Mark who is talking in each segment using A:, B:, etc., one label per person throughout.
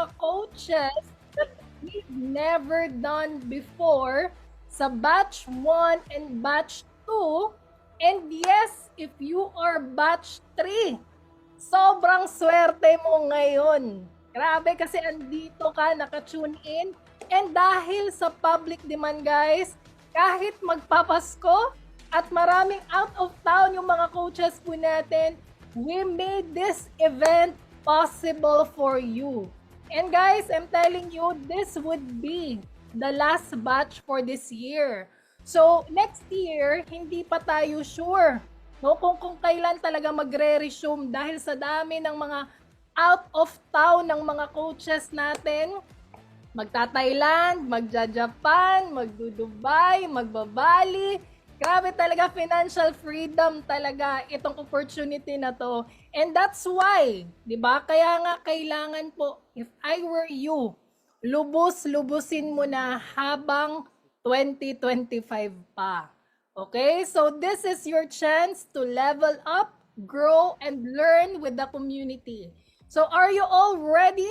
A: mga coaches that we've never done before sa batch 1 and batch 2. And yes, if you are batch 3, sobrang swerte mo ngayon. Grabe kasi andito ka, naka-tune in. And dahil sa public demand guys, kahit magpapasko at maraming out of town yung mga coaches po natin, we made this event possible for you. And guys, I'm telling you, this would be the last batch for this year. So, next year, hindi pa tayo sure no, kung kailan talaga magre-resume dahil sa dami ng mga out of town ng mga coaches natin. Magta-Thailand, magja-Japan, magdu-Dubai, magbabali. Grabe talaga, financial freedom talaga itong opportunity na to. And that's why, di ba? Kaya nga kailangan po, if I were you, lubos-lubusin mo na habang 2025 pa. Okay? So this is your chance to level up, grow, and learn with the community. So are you all ready?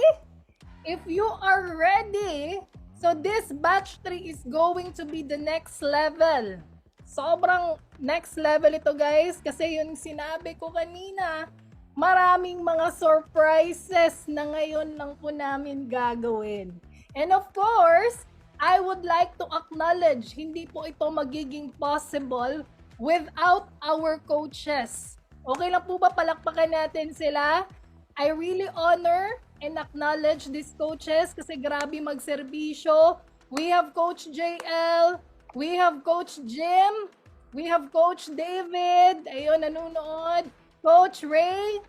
A: If you are ready, so this batch 3 is going to be the next level. Sobrang next level ito guys kasi yung sinabi ko kanina, maraming mga surprises na ngayon lang po namin gagawin. And of course, I would like to acknowledge, hindi po ito magiging possible without our coaches. Okay lang po ba palakpakan natin sila? I really honor and acknowledge these coaches kasi grabe magserbisyo. We have Coach JL, we have Coach Jim, we have Coach David, ayun, nanonood, Coach Ray,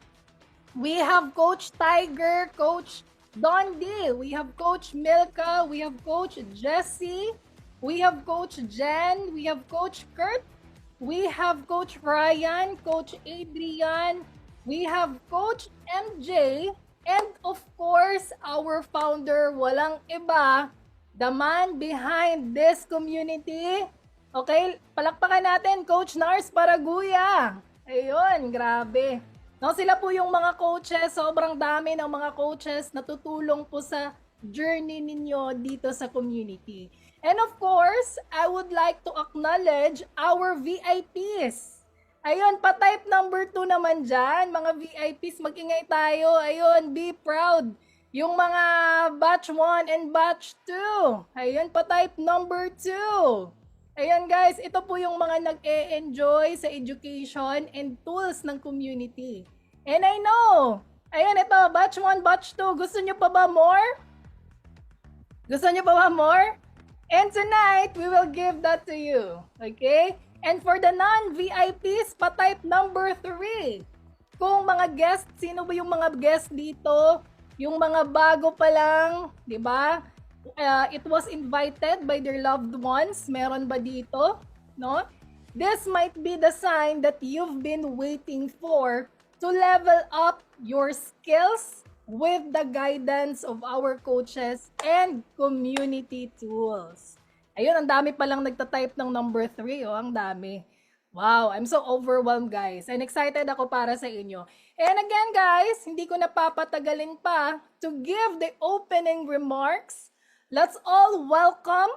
A: we have Coach Tiger, Coach Don D, we have Coach Milka, we have Coach Jesse, we have Coach Jen, we have Coach Kurt, we have Coach Ryan, Coach Adrian, we have Coach MJ, and of course, our founder, walang iba, the man behind this community. Okay, palakpakan natin, Coach Nars Paraguya. Ayun, grabe. No, sila po yung mga coaches, sobrang dami ng mga coaches na tutulong po sa journey ninyo dito sa community. And of course, I would like to acknowledge our VIPs. Ayun, pa-type number 2 naman dyan. Mga VIPs, mag-ingay tayo. Ayun, be proud. Yung mga batch 1 and batch 2. Ayun, pa-type number 2. Ayun guys, ito po yung mga nag-e-enjoy sa education and tools ng community. And I know, ayun ito, batch 1, batch 2. Gusto nyo pa ba more? Gusto nyo pa ba more? And tonight, we will give that to you. Okay? And for the non-VIPs, pa-type number 3. Kung mga guest, sino ba yung mga guest dito? Yung mga bago pa lang, di ba? It was invited by their loved ones. Meron ba dito? No? This might be the sign that you've been waiting for to level up your skills with the guidance of our coaches and community tools. Ayun, ang dami palang nagta-type ng number 3. Oh, ang dami. Wow, I'm so overwhelmed guys. And excited ako para sa inyo. And again guys, hindi ko napapatagalin pa to give the opening remarks. Let's all welcome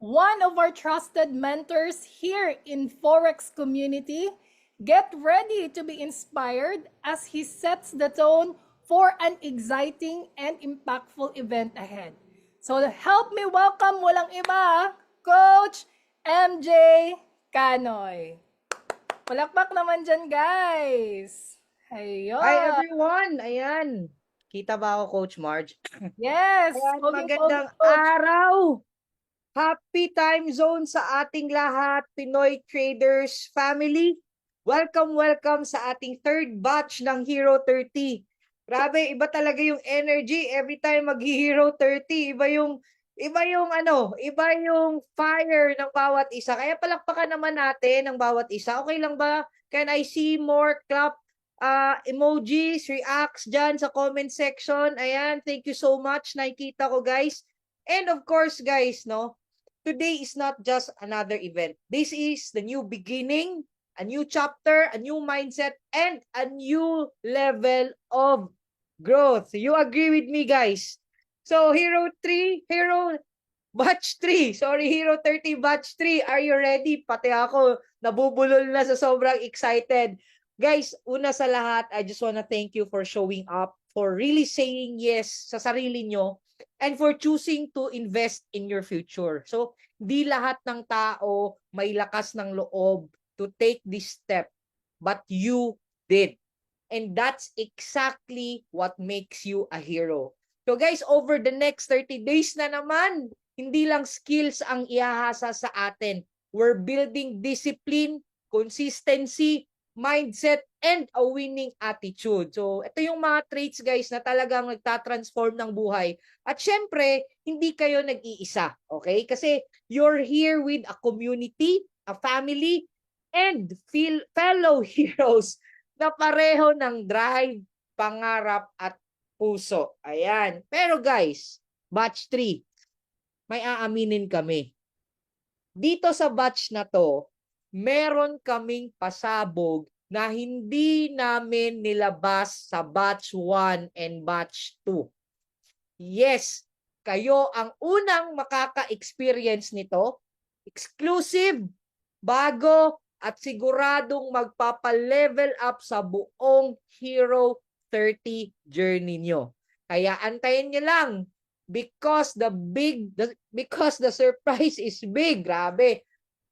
A: one of our trusted mentors here in Forex community. Get ready to be inspired as he sets the tone for an exciting and impactful event ahead. So help me welcome walang iba, Coach MJ Canoy. Palakpak naman dyan, guys. Ayun.
B: Hi everyone! Ayan. Kita ba ako, Coach Marge?
A: Yes.
B: Ayan, magandang
A: Coach.
B: araw! Happy time zone sa ating lahat, Pinoy Traders family. Welcome, welcome sa ating third batch ng Hero 30. Grabe, iba talaga yung energy every time mag-Hero 30. Iba yung fire ng bawat isa. Kaya palakpakan naman natin ng bawat isa. Okay lang ba? Can I see more clap emojis, reacts dyan sa comment section? Ayan, thank you so much. Nakikita ko, guys. And of course, guys, no, today is not just another event. This is the new beginning, a new chapter, a new mindset, and a new level of growth. You agree with me, guys? So, Hero Batch 3, sorry, Hero 30 Batch 3, are you ready? Pati ako, nabubulol na sa sobrang excited. Guys, una sa lahat, I just wanna thank you for showing up, for really saying yes sa sarili nyo, and for choosing to invest in your future. So, di lahat ng tao may lakas ng loob to take this step, but you did. And that's exactly what makes you a hero. So guys, over the next 30 days na naman, hindi lang skills ang iahasa sa atin. We're building discipline, consistency, mindset, and a winning attitude. So ito yung mga traits guys na talagang nagtatransform ng buhay. At syempre, hindi kayo nag-iisa. Okay? Kasi you're here with a community, a family, and fellow heroes na pareho ng drive, pangarap, at puso. Ayan. Pero guys, batch 3, may aaminin kami. Dito sa batch na to, meron kaming pasabog na hindi namin nilabas sa batch 1 and batch 2. Yes, kayo ang unang makaka-experience nito. Exclusive, bago, at siguradong magpapa-level up sa buong Hero 30 journey nyo. Kaya antayin nyo lang because the surprise is big. Grabe.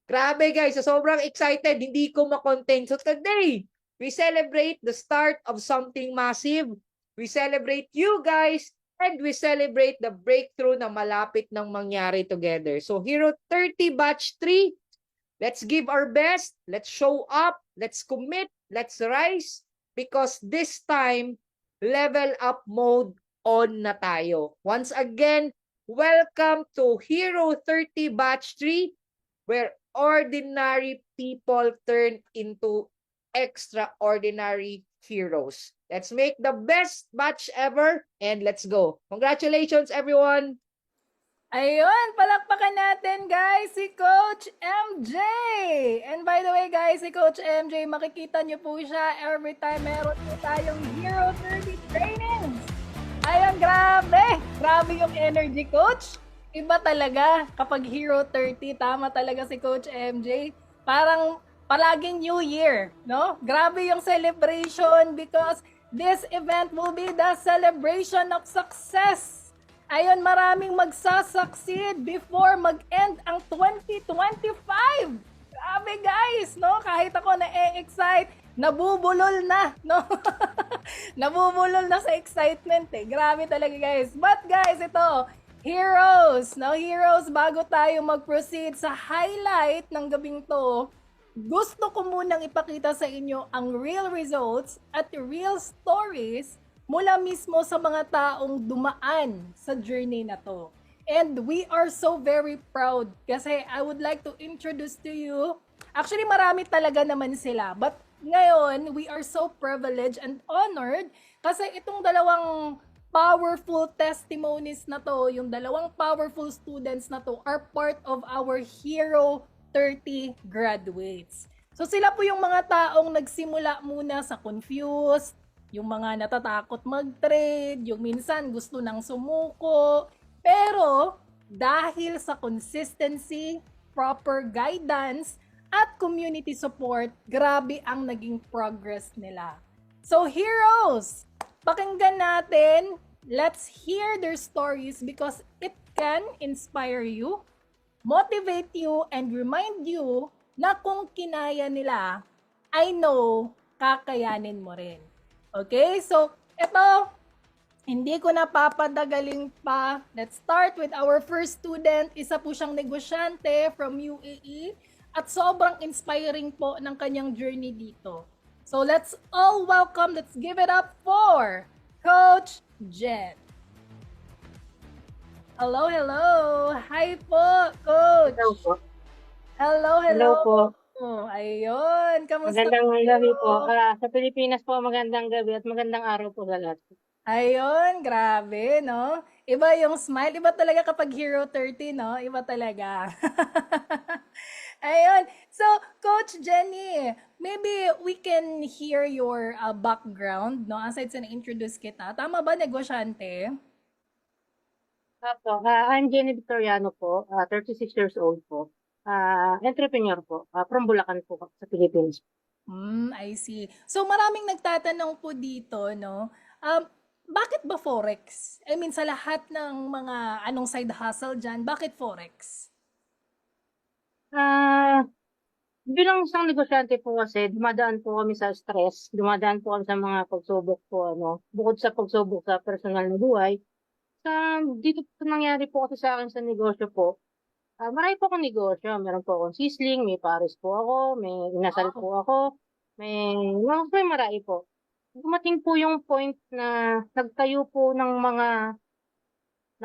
B: Grabe guys, so sobrang excited, hindi ko makontain. So today, we celebrate the start of something massive. We celebrate you guys, and we celebrate the breakthrough na malapit ng mangyari together. So Hero 30 Batch 3, let's give our best, let's show up, let's commit, let's rise, because this time, level up mode on na tayo. Once again, welcome to Hero 30 Batch 3, where ordinary people turn into extraordinary heroes. Let's make the best batch ever, and let's go. Congratulations, everyone!
A: Ayun, palakpakan natin guys si Coach MJ. And by the way guys, si Coach MJ, makikita niyo po siya every time meron po tayong Hero 30 trainings. Ayun, grabe. Grabe yung energy, Coach. Iba talaga kapag Hero 30. Tama talaga si Coach MJ. Parang palaging New Year, no? Grabe yung celebration because this event will be the celebration of success. Ayun, maraming magsasucceed before mag-end ang 2025. Grabe guys, no? Kahit ako na-excite, nabubulol na, no? Nabubulol na sa excitement eh. Grabe talaga guys. But guys, ito, heroes, no? Heroes, bago tayo mag-proceed sa highlight ng gabing to, gusto ko munang ipakita sa inyo ang real results at real stories mula mismo sa mga taong dumaan sa journey na to. And we are so very proud kasi I would like to introduce to you, actually marami talaga naman sila, but ngayon we are so privileged and honored kasi itong dalawang powerful testimonies na to, yung dalawang powerful students na to are part of our Hero 30 graduates. So sila po yung mga taong nagsimula muna sa confused, yung mga natatakot mag-trade, yung minsan gusto nang sumuko. Pero dahil sa consistency, proper guidance, at community support, grabe ang naging progress nila. So heroes, pakinggan natin. Let's hear their stories because it can inspire you, motivate you, and remind you na kung kinaya nila, I know, kakayanin mo rin. Okay, so ito, hindi ko na papadagaling pa. Let's start with our first student. Isa po siyang negosyante from UAE at sobrang inspiring po ng kanyang journey dito. So let's all welcome, let's give it up for Coach Jen. Hello, hello. Hi po, Coach.
C: Hello po.
A: Hello,
C: Hello po.
A: Oh, ayun, kamusta
C: Magandang
A: kayo?
C: gabi po. Sa Pilipinas po, magandang gabi at magandang araw po sa lahat.
A: Ayun, grabe, no? Iba yung smile. Iba talaga kapag Hero 30, no? Iba talaga. Ayun. So, Coach Jenny, maybe we can hear your background, no? Aside sa na-introduce kita. Tama ba, negosyante?
C: I'm Jenny Victoriano po, 36 years old po. Entrepreneur po, from Bulacan po sa Philippines.
A: I see. So maraming nagtatanong po dito, no? Bakit ba Forex? I mean, sa lahat ng mga anong side hustle dyan, bakit Forex?
C: Ah, Bilang isang negosyante po kasi, dumadaan po kami sa stress, dumadaan po kami sa mga pagsubok po, bukod sa pagsubok sa personal na buhay, dito po nangyari po kasi sa akin sa negosyo po, marami po akong negosyo, meron po akong sisling, may pares po ako, may inasal
A: Wow.
C: po ako, may marami po. Dumating po yung point na nagtayo po ng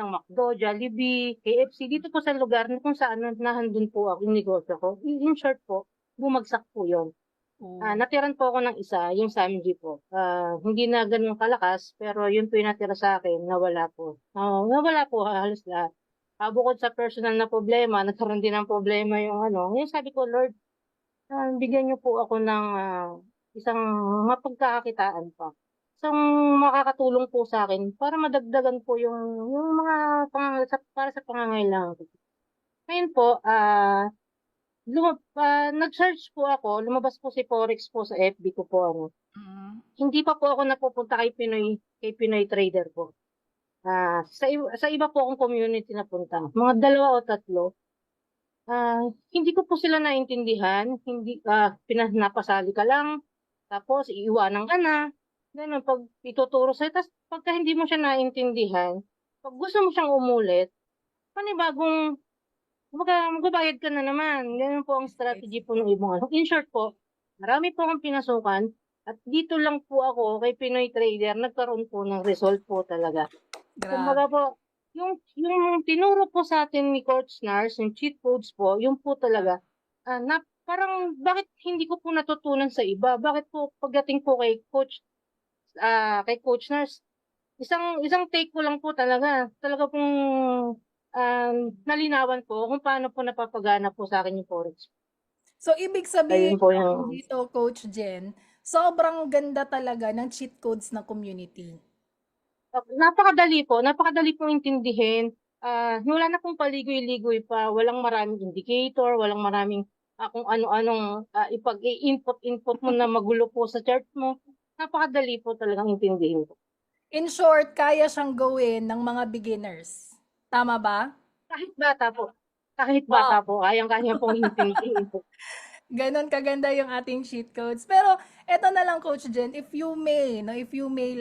C: McDo, Jollibee, KFC, dito po sa lugar na kung saan nahandun po ako, yung negosyo ko. In short po, bumagsak po yun.
A: Oh.
C: Natiran po ako ng isa, yung Samji po. Hindi na ganun kalakas, pero yun po yung natira sa akin, nawala po. Nawala po halos lahat. Bukod sa personal na problema, nagkaroon din ng problema yung yung sabi ko, Lord, bigyan niyo po ako ng isang mapagkakakitaan pa. Isang makakatulong po sa akin para madagdagan po yung mga para sa pangangailangan ko. Ngayon po, nag-search po ako, lumabas po si Forex po sa FB ko po.
A: Mm.
C: Hindi pa po ako napupunta kay Pinoy Trader po. Sa iba po akong community na punta. Mga 2 o 3. Hindi ko po sila naintindihan, hindi napasali ka lang, tapos iiwanan ka na. Ganun, pag ituturo sa'yo, tapos pagka hindi mo siya naintindihan, pag gusto mo siyang umulit, panibagong, magbabayad ka na naman. Ganun po ang strategy po ng ibang In short po, marami po akong pinasukan, at dito lang po ako kay Pinoy Trader, nagkaroon po ng result po talaga. Kumbaga
A: Grabe.
C: po, yung tinuro po sa atin ni Coach Nars, yung cheat codes po, yung po talaga, parang bakit hindi ko po natutunan sa iba? Bakit po pagdating po kay Coach Nars, isang take ko lang po talaga pong nalinawan po kung paano po napapagana po sa akin yung Forex.
A: So, ibig sabihin
C: Ayun po
A: dito, Coach Jen, sobrang ganda talaga ng cheat codes ng community.
C: Napakadali pong intindihin. Wala na pong paligoy-ligoy pa, walang maraming indicator, walang maraming kung ano-anong ipag-i-input mo na magulo po sa chart mo. Napakadali po talagang intindihin po.
A: In short, kaya siyang gawin ng mga beginners. Tama ba?
C: Kahit bata po, kahit
A: Wow.
C: bata po, kayang-kaya pong intindihin po.
A: Ganon kaganda yung ating cheat codes. Pero eto na lang, Coach Jen, if you may, no, if you may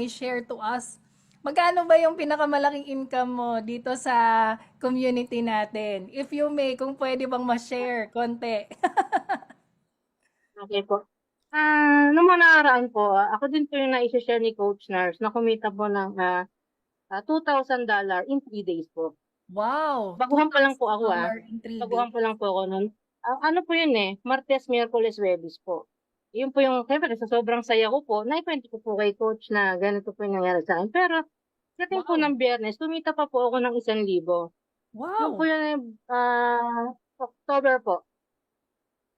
A: share to us, magkano ba yung pinakamalaking income mo dito sa community natin? If you may, kung pwede bang ma-share konti.
C: Okay po. Nung mga nakaraan po, ako din po yung na-share ni Coach Nars na kumita po ng $2,000 in 3 days po.
A: Wow,
C: Baguhan pa lang po ako
A: $2,000 in 3
C: Baguhan
A: days.
C: pa lang po ako nun. Ano po yun Martes, Miyerkules, Huwebes po. Yun po yung, siyempre sa sobrang saya ko po, naikwento ko po kay Coach na ganito po yung nangyari sa akin. Pero, dating po
A: Wow.
C: ng Biyernes, tumita pa po ako ng 1,000. Yung po
A: Wow.
C: yun October po.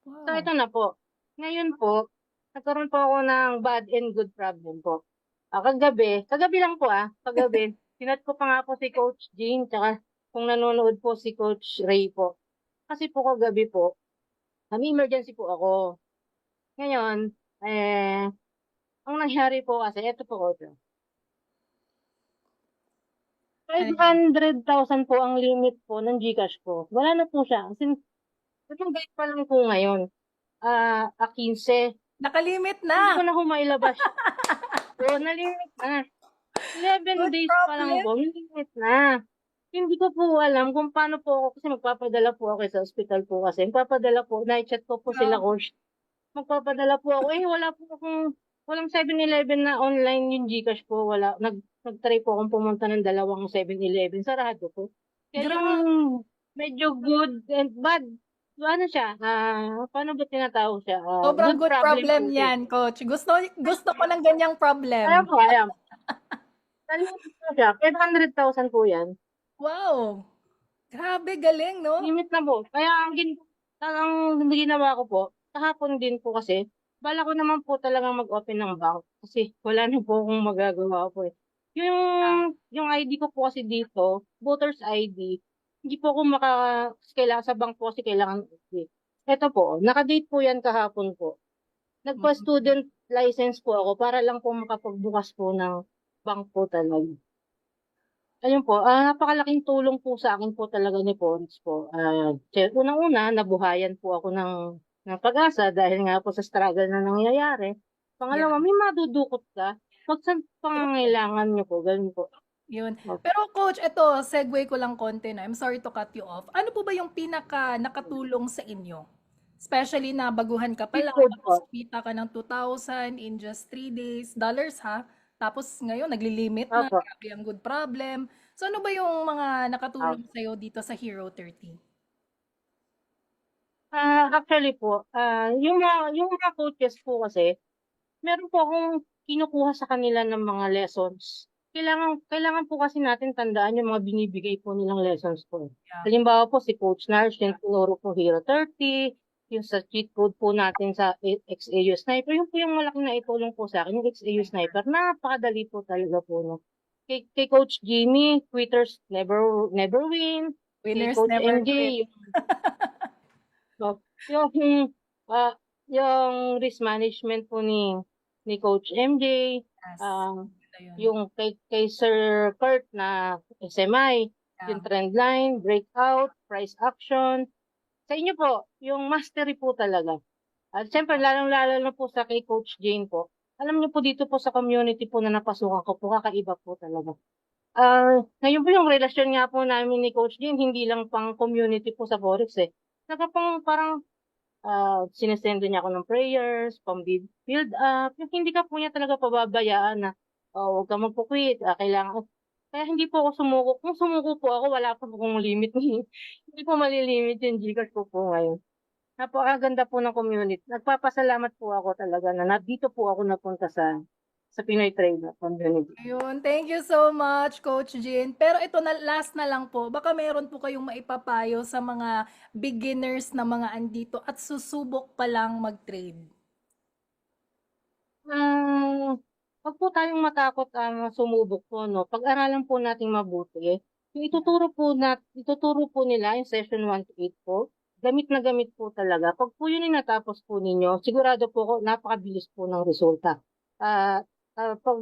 C: So,
A: Wow.
C: ito na po. Ngayon po, nagkaroon po ako ng bad and good problem po. Kagabi lang po kagabi, sinat ko pa nga po si Coach Jean, tsaka kung nanonood po si Coach Ray po. Kasi po kagabi po, may emergency po ako. Ngayon, ang nangyari po kasi, eto po ko.
A: Ano yan?
C: 500,000 po ang limit po ng GCash ko. Wala na po siya. Kasi, itong date pa lang po ngayon. 15.
A: Nakalimit
C: Hindi ko
A: na.
C: na humailabas. So, nalimit na. 11
A: Good
C: days pa lang
A: problem.
C: po, nalimit na. Hindi ko po alam kung paano po ako, kasi magpapadala po ako sa hospital po kasi. Magpapadala po, na-chat ko po sila, Coach. Magpapadala po ako. Walang 7-Eleven na online yung GCash po. Wala. Nag-try po akong pumunta ng dalawang 7-Eleven. Sarado po. Kaya yung
A: Grabe.
C: medyo good and bad, ano siya, paano ba tinatawag siya?
A: Sobrang
C: Good
A: good
C: problem
A: problem
C: po siya.
A: yan, Coach. Gusto ko ng ganyang
C: Alam
A: problem.
C: ko, alam. Nalimit po siya. 500,000 po yan.
A: Wow. Grabe, galing, no?
C: Limit na po. Kaya ang ginawa ko po, kahapon din po kasi, bala ko naman po talagang mag-open ng bank. Kasi wala na po akong magagawa po Yung ID ko po kasi dito, voters ID, hindi po ako kailangan sa bank po kasi kailangan ID. Ito po, nakadate po yan kahapon po.
A: Mm.
C: Nagpa-student license po ako para lang po makapagbukas po ng bank po talaga. Ayun po, napakalaking tulong po sa akin po talaga ni Forex po. Unang-una, nabuhayan po ako ng pag-asa dahil nga po sa struggle na nangyayari.
A: Yeah.
C: Pangalawa, may madudukot ka. Pag sa pangangailangan nyo po, ganun po.
A: Yun.
C: Opo.
A: Pero coach, ito, segue ko lang konti na. I'm sorry to cut you off. Ano po ba yung pinaka nakatulong sa inyo? Especially na baguhan ka pa
C: Cheat
A: lang,
C: code po.
A: tapos kita ka ng 2,000 in just 3 days, dollars ha? Tapos ngayon, naglilimit na,
C: Opo.
A: grabe ang good problem. So ano ba yung mga nakatulong sa'yo dito sa Hero 30?
C: Actually po, yung mga coaches po kasi, meron po akong kinukuha sa kanila ng mga lessons. Kailangan po kasi natin tandaan yung mga binibigay po nilang lessons po.
A: Yeah.
C: Halimbawa po si Coach Nars, yung tinuro po Hero 30, yung sa cheat code po natin sa XAU Sniper, yung po yung malaking naitulong po sa akin, yung XAU Sniper, napakadali po talaga po. No? Kay Coach Jimmy, Quitters never win. Kay
A: Winners
C: Coach
A: never
C: MJ,
A: quit.
C: So, yung ah yung risk management po ni Coach MJ,
A: Yes.
C: ah,
A: Ayun.
C: yung kay Sir Kurt na SMI, yung
A: Yeah.
C: trend line, breakout, price action. Sa inyo po, yung mastery po talaga. At syempre, lalong-lalo na po sa kay Coach Jane po. Alam niyo po dito po sa community po na napasukan ko po, kakaiba po talaga. Ngayon po yung relasyon nga po namin ni Coach Jane, hindi lang pang community po sa Forex eh. Nakapang parang sinesendo niya ako ng prayers, pang-build up, yung hindi ka po niya talaga pababayaan na, huwag ka magpo-quit, kailangan, kaya hindi po ako sumuko. Kung sumuko po ako, wala po akong limit. Hindi po malilimit yung Gcash ko po ngayon. Napakaganda po ng community. Nagpapasalamat po ako talaga na dito po ako napunta sa Pinoy Trader community.
A: Ayun, thank you so much, Coach Jean. Pero ito na, last na lang po, baka meron po kayong maipapayo sa mga beginners na mga andito at susubok pa lang mag-trade.
C: Wag po tayong matakot sumubok po, no? Pag-aralan po nating mabuti. Yung ituturo po nila yung session 1 to 8 po. Gamit na gamit po talaga. Pag po yun yung natapos po ninyo, sigurado po ako, napakabilis po ng resulta. Pag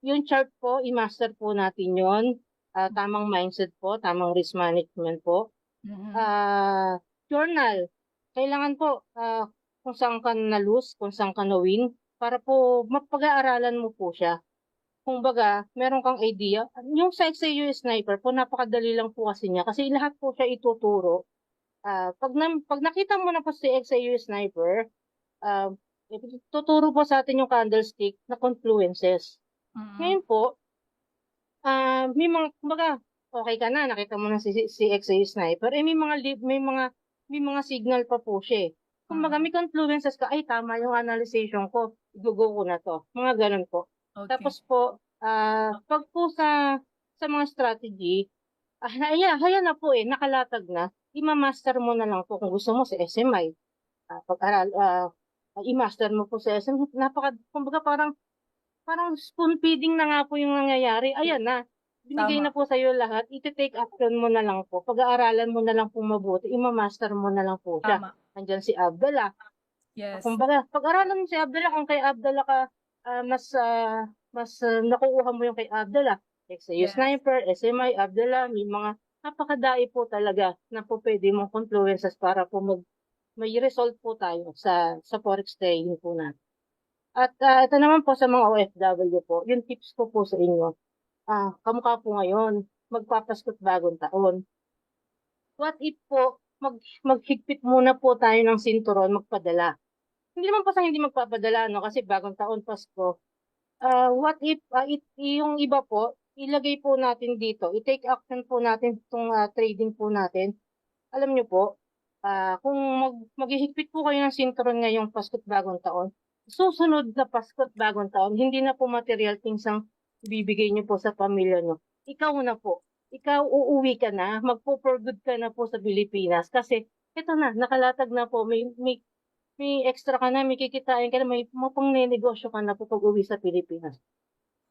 C: yung chart po, i-master po natin yon. Tamang mindset po, tamang risk management po.
A: Mhm.
C: Journal. Kailangan po, kung saan ka na-lose, kung saan ka na-win, para po mapag-aaralan mo po siya. Kung baga, meron kang idea. Yung sa XAU Sniper po, napakadali lang po kasi niya. Kasi lahat po siya ituturo. Pag nakita mo na po si XAU Sniper, tuturo po sa atin yung candlestick na confluences.
A: Mhm.
C: Ngayon po, may mga, kumbaga, okay ka na, nakita mo na si XAU Sniper, may mga signal pa po siya eh. Kumbaga, may confluences ka, ay tama yung analyzation ko, i-go ko na to. Mga ganun po.
A: Okay.
C: Tapos po, pag po sa mga strategy, haya na po eh, nakalatag na, i-master mo na lang po kung gusto mo sa SMI. Pag-aral, i-master mo po sa SMI. Kumbaga parang spoon feeding na nga po yung nangyayari. Ayan na. Binigay
A: Tama.
C: na po sa iyo lahat. Iti-take action mo na lang po. Pag-aaralan mo na lang po mabuti. I-master mo na lang po siya.
A: Tama.
C: Nandiyan si Abdallah.
A: Yes.
C: Kumbaga, pag-aralan mo si Abdallah, kung kay Abdallah ka, mas nakukuha mo yung kay Abdallah. XAU
A: Yes.
C: Sniper, SMI, Abdallah, may mga napakadai po talaga na po pwede mong confluences para po may result po tayo sa forex trading po natin. At ito naman po sa mga OFW po, yung tips ko po sa inyo. Kamukha po ngayon, magpapaskot bagong taon. What if po, maghigpit muna po tayo ng sinturon, magpadala. Hindi naman po sa hindi magpapadala, no? Kasi bagong taon, Pasko. What if, yung iba po, ilagay po natin dito, i-take action po natin itong trading po natin. Alam nyo po, kung maghihigpit po kayo ng sinturon ngayong Pasko't bagong taon, susunod na Pasko't bagong taon, hindi na po material things ang bibigay nyo po sa pamilya nyo. Ikaw na po. Ikaw uuwi ka na, magpo-for good ka na po sa Pilipinas kasi ito na, nakalatag na po, may extra ka na, may kikitain ka na, may mapang negosyo ka na po pag uwi sa Pilipinas.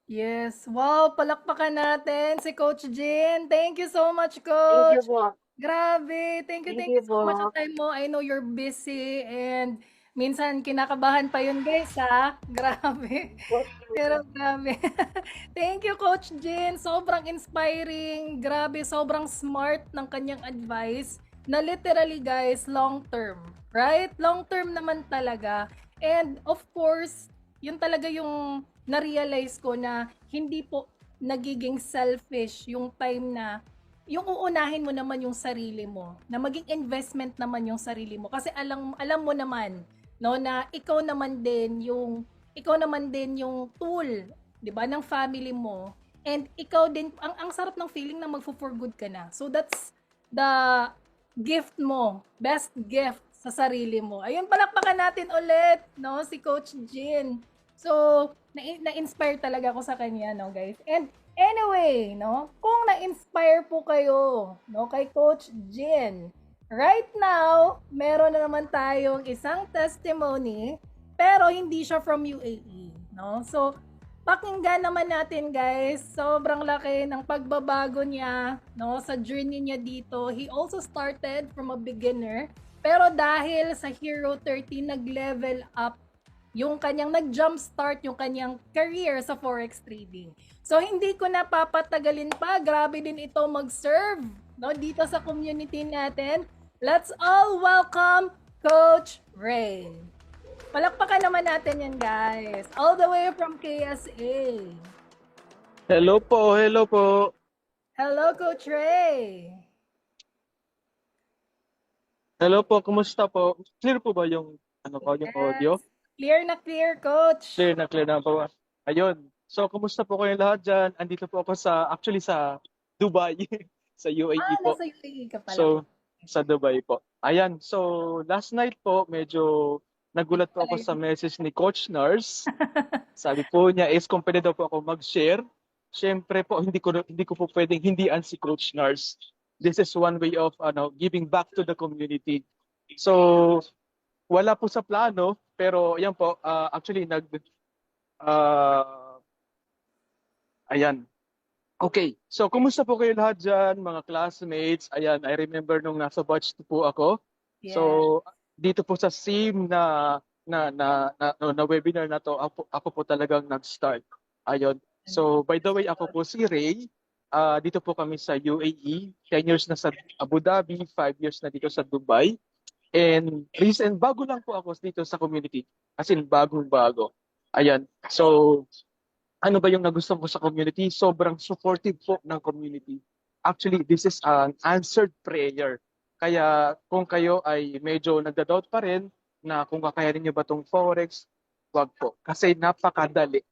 A: Yes. Wow, palakpakan natin si Coach Jin. Thank you so much,
C: Thank you
A: Coach.
C: po.
A: Grabe.
C: Thank
A: Thank
C: you
A: you so much sa
C: po.
A: time mo. I know you're busy and minsan kinakabahan pa yun, guys, ha? Grabe. Pero grabe. Thank you, Coach Jin. Sobrang inspiring. Grabe, sobrang smart ng kanyang advice na literally, guys, long term. Right? Long term naman talaga. And of course, yun talaga yung na-realize ko na hindi po nagiging selfish yung time na yung uunahin mo naman yung sarili mo, na maging investment naman yung sarili mo kasi alam mo naman no na ikaw naman din yung tool, 'di ba, ng family mo, and ikaw din ang sarap ng feeling na magfo-for good ka na. So that's the gift mo, best gift sa sarili mo. Ayun, palakpakan natin ulit, no, si Coach Jin. So, na-inspire talaga ako sa kanya, no, guys. And anyway, no, kung na-inspire po kayo, no, kay Coach Jin, right now, meron na naman tayong isang testimony, pero hindi siya from UAE, no? So, pakinggan naman natin, guys. Sobrang laki ng pagbabago niya, no, sa journey niya dito. He also started from a beginner, pero dahil sa Hero 13 nag-level up yung kanyang nag-jump start yung kanyang career sa forex trading. So hindi ko na papatagalin pa, grabe din ito mag-serve, no, dito sa community natin. Let's all welcome Coach Ray. Palakpakan naman natin yan, guys. All the way from KSA.
D: Hello po, hello po.
A: Hello, Coach Ray.
D: Hello po, kumusta po? Clear po ba yung yung audio?
A: Yes. Clear na clear, Coach.
D: Clear na po. Ayun. So, kumusta po kayong lahat dyan? Andito po ako actually sa Dubai, sa UAE po.
A: Nasa UAE ka pala.
D: So, sa Dubai po. Ayan, so last night po, medyo nagulat po ako sa message ni Coach Nars. Sabi po niya is kung pwede daw po ako mag-share. Siyempre po, hindi ko po pwedeng hindian si Coach Nars. This is one way of giving back to the community. So, wala po sa plano, pero ayan po, actually ayan. Okay, so kumusta po kayo lahat dyan, mga classmates? Ayan, I remember nung nasa batch 2 po ako.
A: Yeah.
D: So, dito po sa SIM na webinar na to, ako po talagang nag-start. Ayun. So, by the way, ako po si Ray. Dito po kami sa UAE. 10 years na sa Abu Dhabi, 5 years na dito sa Dubai. And bago lang po ako dito sa community. As in, bagong-bago. Ayan. So, ano ba yung nagustuhan ko sa community? Sobrang supportive po ng community. Actually, this is an answered prayer. Kaya kung kayo ay medyo nagda-doubt pa rin na kung kakayanin niyo ba itong Forex, wag po. Kasi napakadali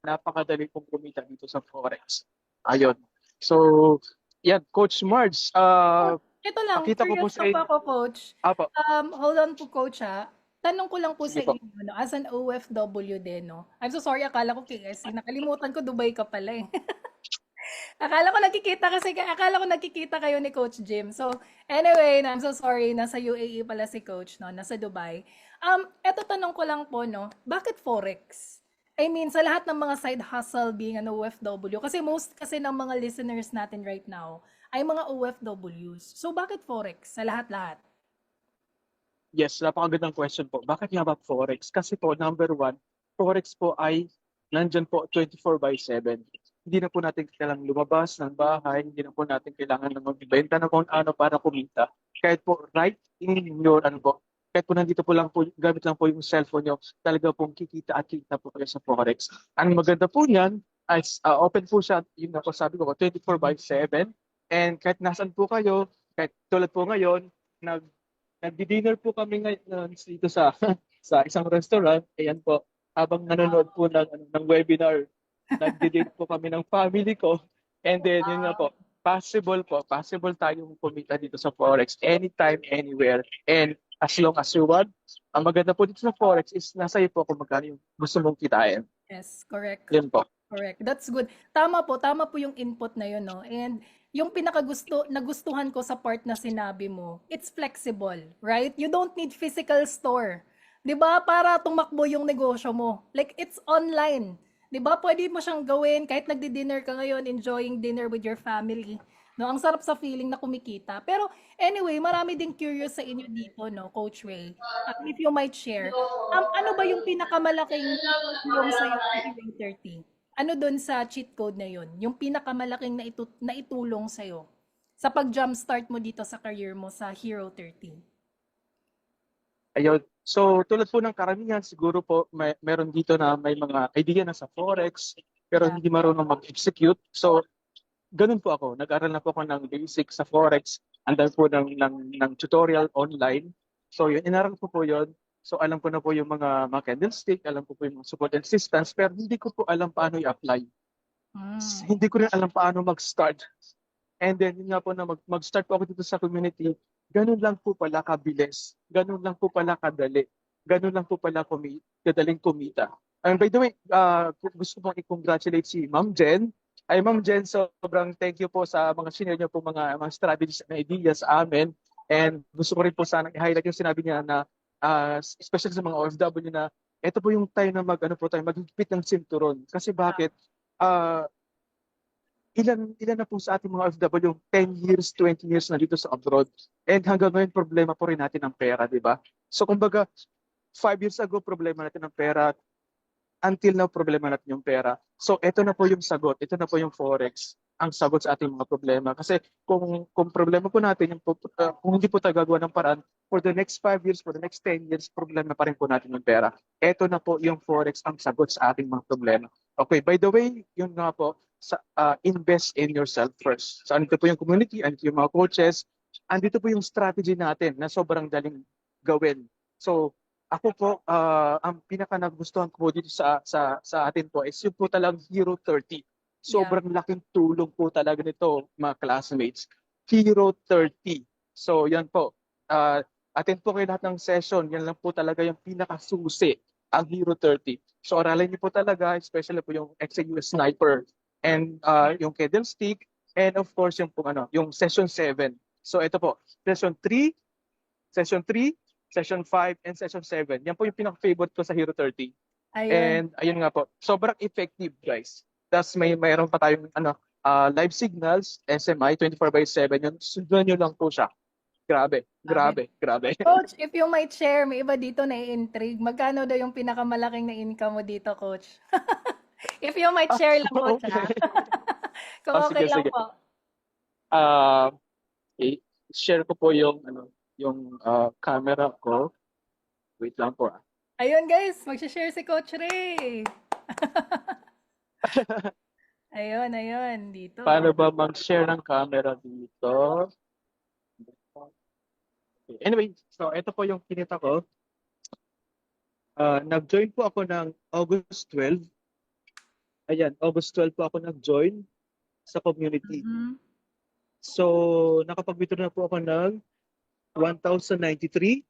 D: pong kumita dito sa Forex. Ayun. So, yan, Coach Marge,
A: Ito lang,
D: pakita ko po
A: curious
D: sa
A: lang po ako, Coach.
D: Apo.
A: Hold on po, Coach, ha. Tanong ko lang po sa
D: Sige po.
A: inyo, no, as an OFW din, no? I'm so sorry, akala ko KSC. Nakalimutan ko, Dubai ka pala eh. Akala ko nagkikita kayo ni Coach Jim. So, anyway, I'm so sorry, nasa UAE pala si Coach, no? Nasa Dubai. Eto tanong ko lang po, no? Bakit Forex? I mean, sa lahat ng mga side hustle being an OFW, kasi most kasi ng mga listeners natin right now ay mga OFWs. So, bakit Forex sa lahat-lahat?
D: Yes, napakagandang question po. Bakit nga ba Forex? Kasi po, number one, Forex po ay nandyan po 24/7. Hindi na po natin kailangan lumabas ng bahay, hindi na po natin kailangan na magbenta na kung ano para kumita. Kahit po right in your, kahit po nandito po lang po, gamit lang po yung cellphone nyo, talaga pong kikita at kita po kayo sa Forex. Ang maganda po niyan, ay open po siya, yun na po sabi ko, 24/7. And kahit nasan po kayo, kahit tulad po ngayon, nagdi-dinner po kami ngayon dito sa sa isang restaurant. Ayan po, habang nanonood po ng webinar, nagdi-date po kami ng family ko. And then yun nga po, possible tayong kumita dito sa Forex anytime, anywhere. And as long as you want, ang maganda po dito sa Forex is nasa iyo po kung magkano yung gusto mong kitain.
A: Yes, correct.
D: Yun po.
A: Correct. That's good. Tama po yung input na yun, no? And yung nagustuhan ko sa part na sinabi mo, it's flexible, right? You don't need physical store. 'Di ba? Para tumakbo yung negosyo mo. Like, it's online. 'Di ba? Pwede mo siyang gawin kahit nagdi-dinner ka ngayon, enjoying dinner with your family. No, ang sarap sa feeling na kumikita. Pero anyway, marami din curious sa inyo dito, no, Coach Ray. If you might share, ano ba yung pinakamalaking tulong sa iyo sa Hero 30? Ano doon sa cheat code na yun? Yung pinakamalaking naitulong sa iyo sa pag-jumpstart mo dito sa career mo sa Hero 30?
D: Ayun. So, tulad po ng karamihan, siguro po meron dito na may mga idea na sa Forex, pero
A: Yeah.
D: hindi marunong mag-execute. So, ganun po ako. Nag-aral na po ako ng basic sa Forex. Andan po ng tutorial online. So, yun, inaral ko po yun. So, alam ko na po yung mga candlestick, alam ko po yung mga support and resistance, pero hindi ko po alam paano i-apply.
A: Mm.
D: Hindi ko rin alam paano mag-start. And then, yun nga po na mag-start po ako dito sa community, ganun lang po pala kabilis. Ganun lang po pala kadali. Ganun lang po pala kadaling kumita. And by the way, gusto pong i-congratulate si Ma'am Jen. Ay, Ma'am Jen, sobrang thank you po sa mga senior niyo po mga strategies and ideas sa amin. And gusto ko rin po sana i-highlight yung sinabi niya na, especially sa mga OFW na, ito po yung time na maghigpit ng sinturon. Kasi bakit? Ah, ilan na po sa ating mga OFW, 10 years, 20 years na dito sa abroad. And hanggang ngayon, problema po rin natin ang pera, di ba? So kumbaga, 5 years ago, problema natin ang pera. Until now, problema natin yung pera. So ito na po yung sagot. Ito na po yung Forex, ang sagot sa ating mga problema. Kasi kung problema po natin, kung hindi po tayo gagawa ng paraan, for the next 5 years, for the next 10 years, problema pa rin po natin yung pera. Ito na po yung Forex, ang sagot sa ating mga problema. Okay, by the way, yun nga po, invest in yourself first. So andito po yung community, andito yung mga coaches, andito po yung strategy natin na sobrang daling gawin. So ako po, ang pinaka nagustuhan ko dito sa atin po is yung po talagang Hero 30. Sobrang laking tulong po talaga nito, mga classmates. Hero 30. So yan po. Attend po kayo lahat ng session. Yan lang po talaga yung pinakasusi, ang Hero 30. So aralin niyo po talaga, especially po yung XAUS Sniper and yung Candlestick, and of course yung yung Session 7. So ito po, Session 3, Session 3, Session 5, and Session 7. Yan po yung pinaka-favorite ko sa Hero 30.
A: Ayun.
D: And ayun nga po, sobrang effective, guys. Tapos mayroon pa tayong live signals, SMI 24/7. Yun, sundan nyo lang po siya. Grabe, grabe, grabe.
A: Coach, if you might share, may iba dito na i-intrigue. Magkano daw yung pinakamalaking na income mo dito, Coach? If you might share lang, Coach, ha? Kung okay
D: Sige,
A: lang
D: sige.
A: po.
D: Share ko po yung camera ko. Wait lang po.
A: Ayun, guys. Mag-share si Coach Ray. Ayun. Dito.
D: Paano ba mag-share ng camera dito? Anyway, so ito po yung kinita ko. Nag-join po ako ng August 12. Ayan, August 12 po ako nag-join sa community.
A: Mhm.
D: So, nakapag-withdraw na po ako ng $1,093.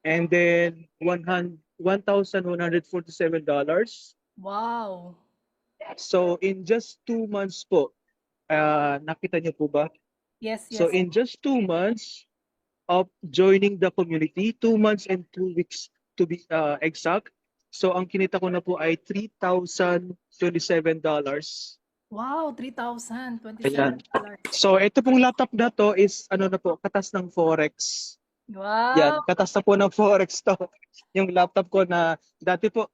D: And then $1,147.
A: Wow.
D: So, in just 2 months po, nakita niyo po ba?
A: Yes.
D: So, in just 2 months of joining the community, 2 months and 2 weeks to be exact. So, ang kinita ko na po ay $3,027.
A: Wow, $3,027.
D: Ayan. So, ito pong laptop na to is katas ng Forex.
A: Wow.
D: Yan, katas na po ng Forex to. Yung laptop ko na dati po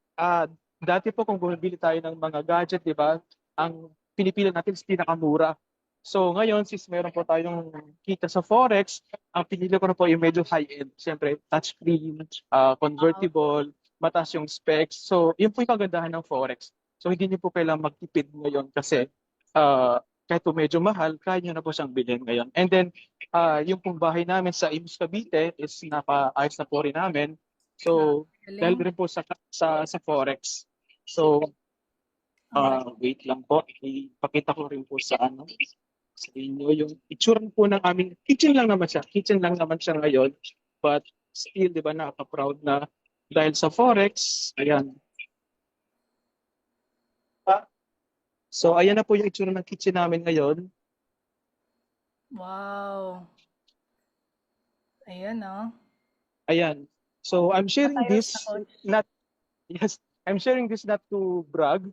D: kung bumibili tayo ng mga gadget, di ba? Ang pinipili natin is pinakamura. So ngayon, since meron po tayong kita sa Forex, ang pinili ko na po yung medyo high-end. Siyempre, touchscreen, convertible, mataas yung specs. So yun po yung kagandahan ng Forex. So hindi niyo po kailangang magtipid ngayon kasi kahit po medyo mahal, kaya nyo na po siyang bilhin ngayon. And then, yung pong bahay namin sa Imus Cavite is napa-ayos na po rin namin. So, dahil rin po sa Forex. So, wait lang po. Ipakita ko rin po sa inyo yung itsura po ng aming kitchen lang naman siya. Kitchen lang naman siya ngayon. But still, di ba, nakaka-proud na dahil sa Forex, ayan. So, ayan na po yung itsura ng kitchen namin ngayon.
A: Wow. Ayan, no?
D: Ayan. So, I'm sharing
A: Matayos
D: this
A: na, Coach.
D: yes, I'm sharing this not to brag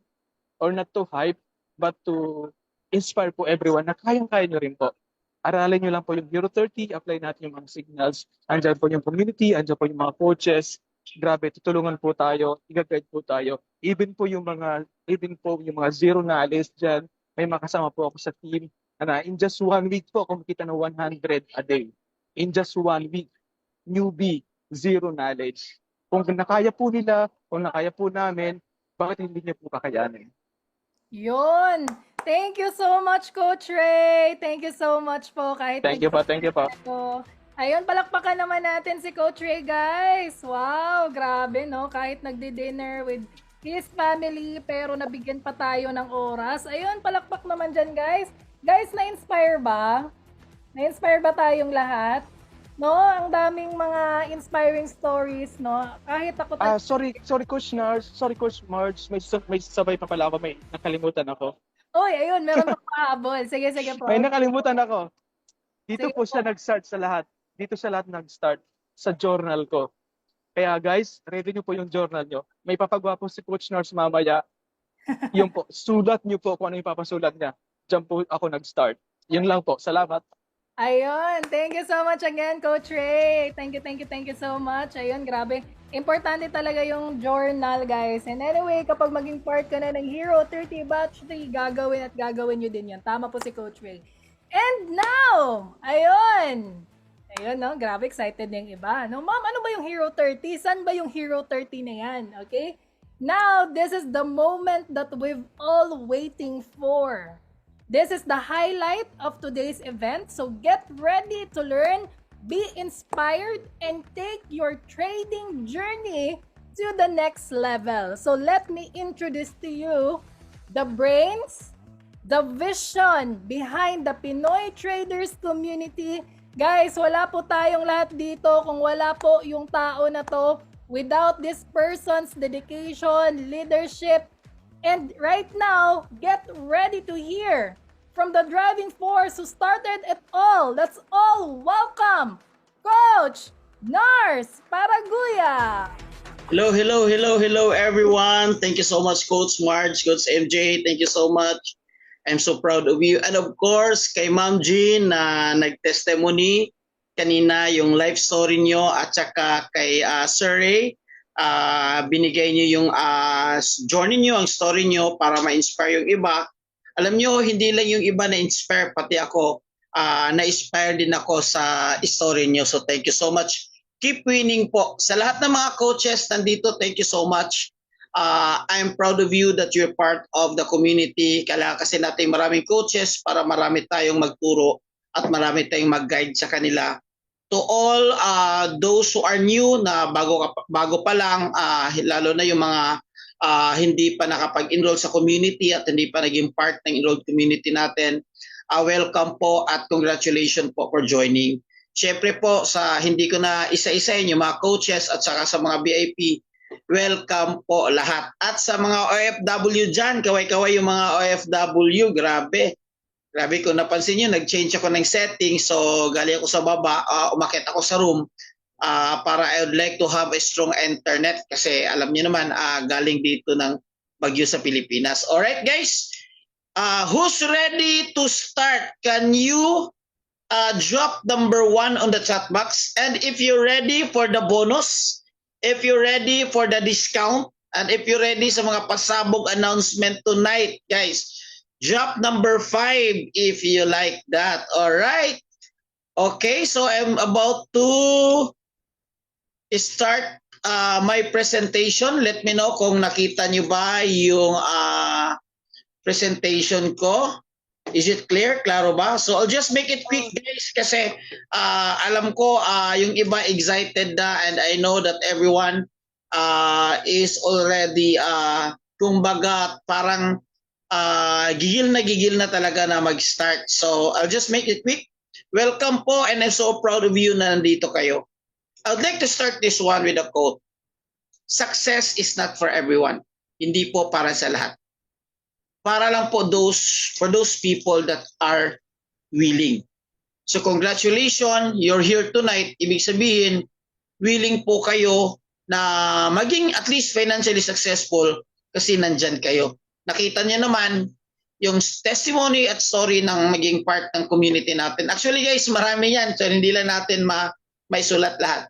D: or not to hype, but to inspire po everyone na kayang-kaya nyo rin po. Aralin nyo lang po yung Hero 30, apply natin yung mga signals. Andyan po yung community, andyan po yung mga coaches. Grabe, tutulungan po tayo, i-guide po tayo. Even po yung mga zero knowledge dyan, may makasama po ako sa team na in just 1 week po, kumikita ng 100 a day. In just 1 week, newbie, zero knowledge. Kung nakaya po nila, kung nakaya po namin, bakit hindi niyo po kakayanin?
A: Yun. Thank you so much, Coach Ray. Thank you so much po.
D: Thank you po, thank you po.
A: Ayun, palakpakan naman natin si Coach Ray, guys. Wow, grabe, no? Kahit nagdi-dinner with his family, pero nabigyan pa tayo ng oras. Ayun, palakpak naman dyan, guys. Guys, na-inspire ba? Na-inspire ba tayong lahat? No, ang daming mga inspiring stories, no? Kahit ako
D: Sorry Coach Nars, sorry Coach Marge, may sabay pa pala ako, may nakalimutan ako.
A: Oy, ayun, meron pang pahabol. Sige po.
D: May nakalimutan ako. Dito
A: Sige
D: po siya nag-start sa lahat. Dito sa lahat nag-start sa journal ko. Kaya guys, ready niyo po yung journal niyo. May papagawa po si Coach Nars mamaya. Yung po, sulat niyo po kung ano yung papasulat niya. Diyan po ako nag-start. Yun lang po. Salamat.
A: Ayun, thank you so much again, Coach Ray. Thank you so much. Ayun, grabe. Importante talaga yung journal, guys. And anyway, kapag maging part ka na ng Hero 30 Batch 3, gagawin nyo din yan. Tama po si Coach Ray. And now, ayun, no, grabe excited na yung iba. No, ma'am, ano ba yung Hero 30? Saan ba yung Hero 30 na yan? Okay? Now, this is the moment that we've all waiting for. This is the highlight of today's event. So get ready to learn, be inspired, and take your trading journey to the next level. So let me introduce to you the brains, the vision behind the Pinoy traders community. Guys, wala po tayong lahat dito kung wala po yung tao na to. Without this person's dedication, leadership, and right now, get ready to hear from the driving force who started it all. Let's all welcome Coach Nars Paraguya.
E: Hello everyone. Thank you so much, Coach Marge, Coach MJ. Thank you so much. I'm so proud of you. And of course, kay Ma'am Jean na nag-testimony kanina yung life story nyo at saka kay Sir Ray, binigay nyo yung journey nyo, ang story nyo para ma-inspire yung iba. Alam nyo, hindi lang yung iba na-inspire, pati ako, na-inspire din ako sa story nyo. So thank you so much. Keep winning po. Sa lahat ng mga coaches nandito, thank you so much. I'm proud of you that you're part of the community. Kailangan kasi natin maraming coaches para marami tayong magturo at marami tayong mag-guide sa kanila. To all those who are new, na bago pa lang, lalo na yung mga hindi pa nakapag-enroll sa community at hindi pa naging part ng enrolled community natin, welcome po at congratulations po for joining. Siyempre po, sa hindi ko na isa-isahin yung mga coaches at saka sa mga VIP, welcome po lahat. At sa mga OFW dyan, kaway-kaway yung mga OFW, grabe. Grabe, kung napansin nyo, nag-change ako ng setting, so galing ako sa baba, umakyat ako sa room, para I would like to have a strong internet kasi alam niyo naman galing dito ng bagyo sa Pilipinas. Alright guys, who's ready to start? Can you drop number 1 on the chat box? And if you're ready for the bonus, if you're ready for the discount, and if you're ready sa mga pasabog announcement tonight, guys, drop number 5 if you like that. Alright? Okay, so I'm about to start my presentation. Let me know kung nakita nyo ba yung presentation ko. Is it clear? Klaro ba? So I'll just make it quick guys kasi alam ko yung iba excited na and I know that everyone is already kumbaga parang gigil na talaga na mag-start. So I'll just make it quick. Welcome po and I'm so proud of you na nandito kayo. I would like to start this one with a quote. Success is not for everyone. Hindi po para sa lahat. Para lang po for those people that are willing. So congratulations, you're here tonight. Ibig sabihin, willing po kayo na maging at least financially successful kasi nandyan kayo. Nakita niyo naman yung testimony at story ng maging part ng community natin. Actually guys, marami yan. So hindi lang natin may sulat lahat.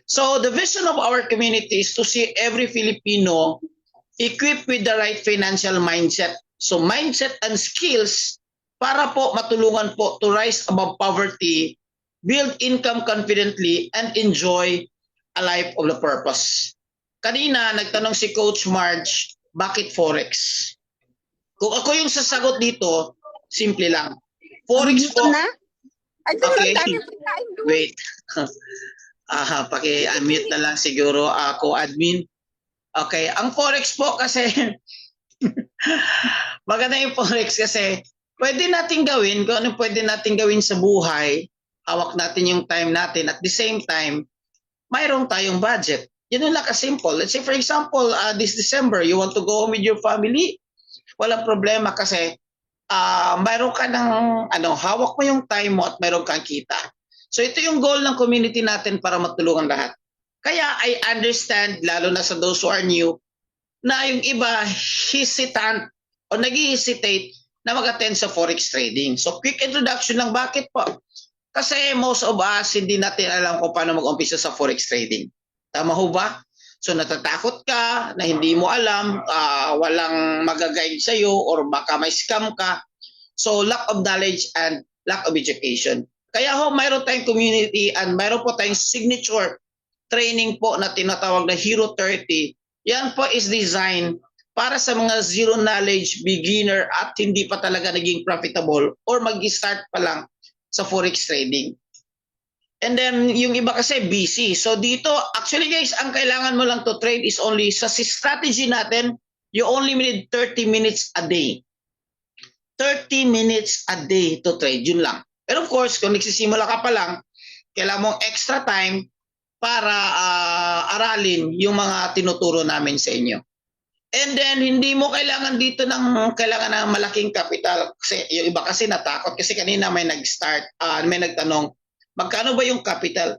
E: So the vision of our community is to see every Filipino equipped with the right financial mindset. So mindset and skills para po matulungan po to rise above poverty, build income confidently, and enjoy a life of the purpose. Kanina, nagtanong si Coach Marge, bakit Forex? Kung ako yung sasagot dito, simple lang. Forex po. Okay. Wait. Paki-unmute na lang siguro ako, admin. Okay. Ang Forex po kasi, maganda yung Forex kasi, pwede natin gawin kung ano pwede natin gawin sa buhay. Hawak natin yung time natin. At the same time, mayroon tayong budget. Yun lang ka-simple. Let's say for example, this December, you want to go home with your family? Walang problema kasi mayroon ka ng hawak mo yung time mo at mayroon kang kita. So ito yung goal ng community natin para matulungan lahat. Kaya I understand, lalo na sa those who are new, na yung iba hesitant o nag-hesitate na mag-attend sa Forex trading. So quick introduction lang, bakit po? Kasi most of us, hindi natin alam kung paano mag-umpisa sa Forex trading. Tama ho ba? So natatakot ka na hindi mo alam, walang mag-guide sa'yo or baka may scam ka. So lack of knowledge and lack of education. Kaya ho, mayroon tayong community and mayroon po tayong signature training po na tinatawag na Hero 30. Yan po is designed para sa mga zero knowledge, beginner at hindi pa talaga naging profitable or mag-start pa lang sa Forex trading. And then, yung iba kasi busy. So dito, actually guys, ang kailangan mo lang to trade is only, sa strategy natin, you only need 30 minutes a day. 30 minutes a day to trade, yun lang. Pero of course, kung nagsisimula ka pa lang, kailangan mong extra time para aralin yung mga tinuturo namin sa inyo. And then, hindi mo kailangan dito kailangan ng malaking capital. Kasi yung iba kasi natakot. Kasi kanina may may nagtanong, magkano ba yung capital?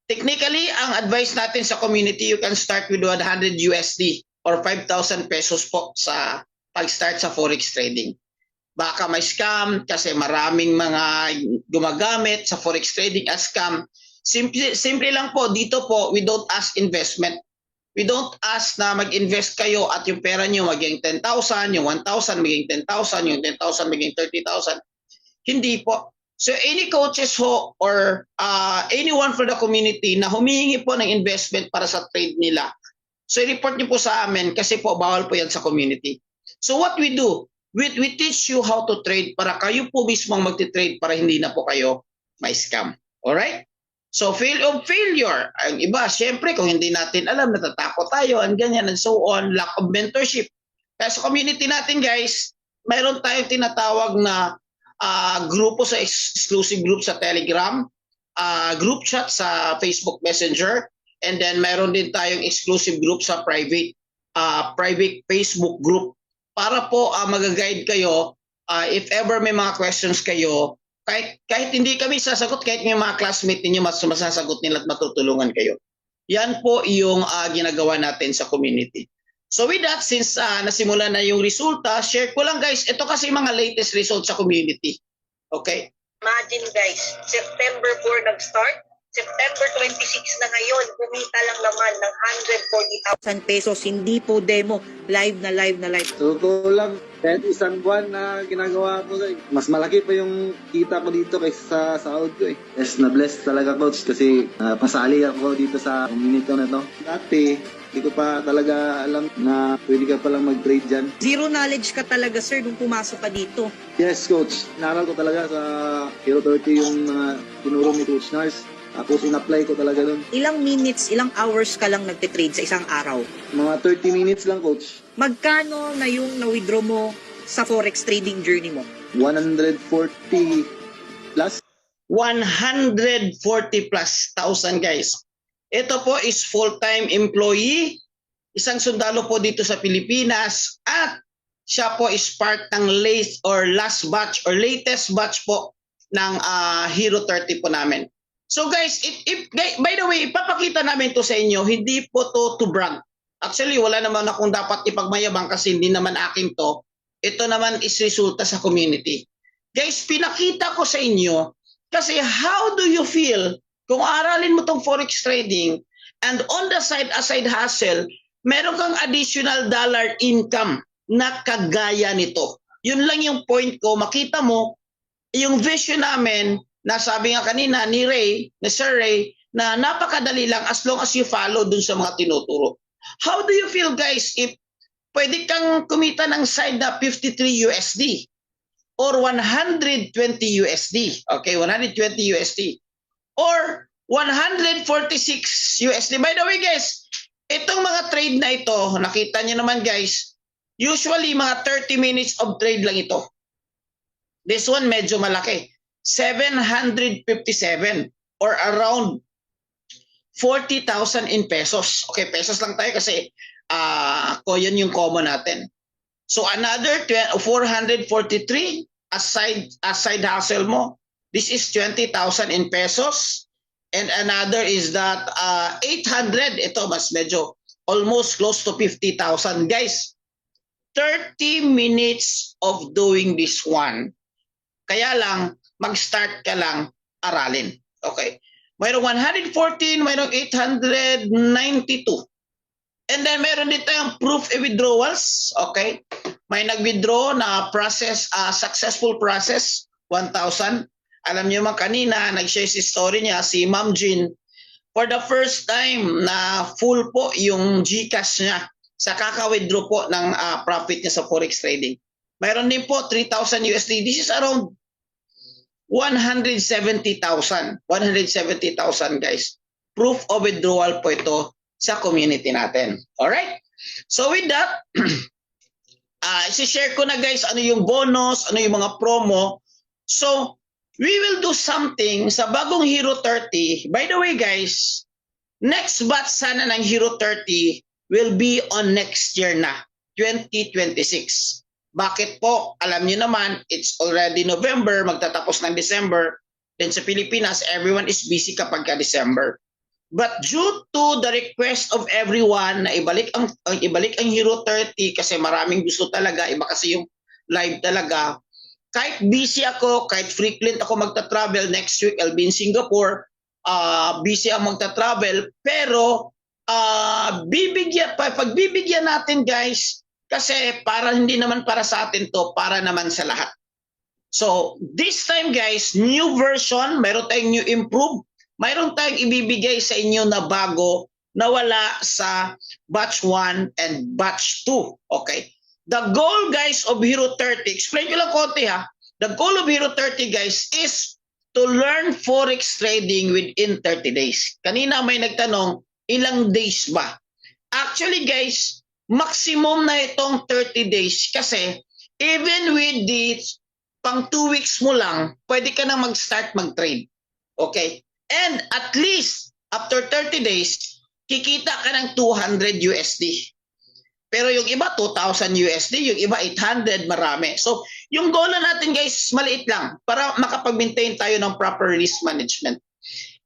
E: Technically, ang advice natin sa community, you can start with 100 USD or 5,000 pesos po sa pag-start sa Forex trading. Baka may scam kasi maraming mga gumagamit sa Forex trading as scam. Simple lang po, dito po, we don't ask investment. We don't ask na mag-invest kayo at yung pera nyo maging 10,000, yung 1,000 maging 10,000, yung 10,000 maging 30,000. Hindi po. So any coaches ho or anyone from the community na humihingi po ng investment para sa trade nila, so i-report nyo po sa amin kasi po bawal po yan sa community. So what we do, we teach you how to trade para kayo po mismo magti-trade para hindi na po kayo may scam. Alright? So failure. Ang iba, syempre kung hindi natin alam, natatakot tayo, and ganyan and so on, lack of mentorship. Kaya sa community natin guys, mayroon tayong tinatawag na grupo sa exclusive group sa Telegram, group chat sa Facebook Messenger, and then mayroon din tayong exclusive group sa private Facebook group para po mag-guide kayo if ever may mga questions kayo, kahit hindi kami sasagot, kahit yung mga classmate ninyo masasagot nila at matutulungan kayo. Yan po yung ginagawa natin sa community. So with that, since nasimula na yung resulta, share ko lang guys, ito kasi mga latest results sa community. Okay?
F: Imagine guys, September 4 nag-start, September 26 na ngayon, kumita lang naman ng 140,000 pesos. Hindi po demo, live na live na live.
G: Totoo lang, kahit isang buwan na ginagawa ko, mas malaki pa yung kita ko dito kaysa sa sahod ko eh. Yes, na-bless talaga coach kasi pasali ako dito sa community na to. Dati, hindi ko pa talaga alam na pwede ka palang mag-trade dyan.
F: Zero knowledge ka talaga sir nung pumasok ka dito.
G: Yes coach, naral ko talaga sa Hero 30 yung tinuro ni Coach Nars. Tapos in-apply ko talaga doon.
F: Ilang minutes, ilang hours ka lang nagtitrade sa isang araw?
G: Mga 30 minutes lang coach.
F: Magkano na yung na-withdraw mo sa forex trading journey mo?
G: 140 plus.
E: 140 plus thousand guys. Ito po is full-time employee, isang sundalo po dito sa Pilipinas, at siya po is part ng last batch or latest batch po ng Hero 30 po namin. So guys, by the way, ipapakita namin to sa inyo, hindi po to brag. Actually, wala naman akong dapat ipagmayabang kasi hindi naman akin to. Ito naman is resulta sa community. Guys, pinakita ko sa inyo kasi how do you feel kung aralin mo tong forex trading and on the side, aside hustle, meron kang additional dollar income na kagaya nito. Yun lang yung point ko. Makita mo, yung vision namin, na sabi nga kanina ni Sir Ray, na napakadali lang as long as you follow dun sa mga tinuturo. How do you feel guys if pwede kang kumita ng side na 53 USD or 120 USD? Okay, 120 USD or 146 USD. By the way guys, itong mga trade na ito, nakita nyo naman guys, usually mga 30 minutes of trade lang ito. This one medyo malaki. 757 or around 40,000 in pesos. Okay, pesos lang tayo kasi yun yung common natin. So another 443 aside hustle mo. This is 20,000 in pesos. And another is that 800. Ito mas medyo almost close to 50,000. Guys, 30 minutes of doing this one. Kaya lang, mag-start ka lang aralin. Okay. Mayroong 114, mayroong 892. And then meron dito yung proof withdrawals. Okay. May nag-withdraw na process, successful process, 1,000. Alam niyo man kanina, nag-share si story niya, si Ma'am Jean, for the first time na full po yung GCash niya sa kaka-withdraw po ng profit niya sa forex trading. Mayroon din po 3,000 USD. This is around 170,000. 170,000 guys. Proof of withdrawal po ito sa community natin. Alright? So with that, isi-share ko na guys ano yung bonus, ano yung mga promo. So, we will do something sa bagong Hero 30. By the way guys, next batch sana ng Hero 30 will be on next year na, 2026. Bakit po? Alam niyo naman, it's already November, magtatapos ng December. Then sa Pilipinas, everyone is busy kapag ka December. But due to the request of everyone na ibalik ang Hero 30 kasi maraming gusto talaga, iba kasi yung live talaga. Kahit busy ako, kahit frequent ako magta-travel, next week I'll be in Singapore, busy ang magta-travel, pero pagbibigyan natin guys, kasi para hindi naman para sa atin to, para naman sa lahat. So, this time guys, new version, mayroon tayong new improve, mayroon tayong ibibigay sa inyo na bago na wala sa batch 1 and batch 2. Okay. The goal guys of Hero 30, explain ko lang konti ha. The goal of Hero 30 guys is to learn forex trading within 30 days. Kanina may nagtanong, ilang days ba? Actually guys, maximum na itong 30 days kasi even with this, pang 2 weeks mo lang, pwede ka na mag-start mag-trade. Okay? And at least, after 30 days, kikita ka ng 200 USD. Pero yung iba, 2,000 USD, yung iba, 800, marami. So, yung goal na natin guys, maliit lang para makapag-maintain tayo ng proper risk management.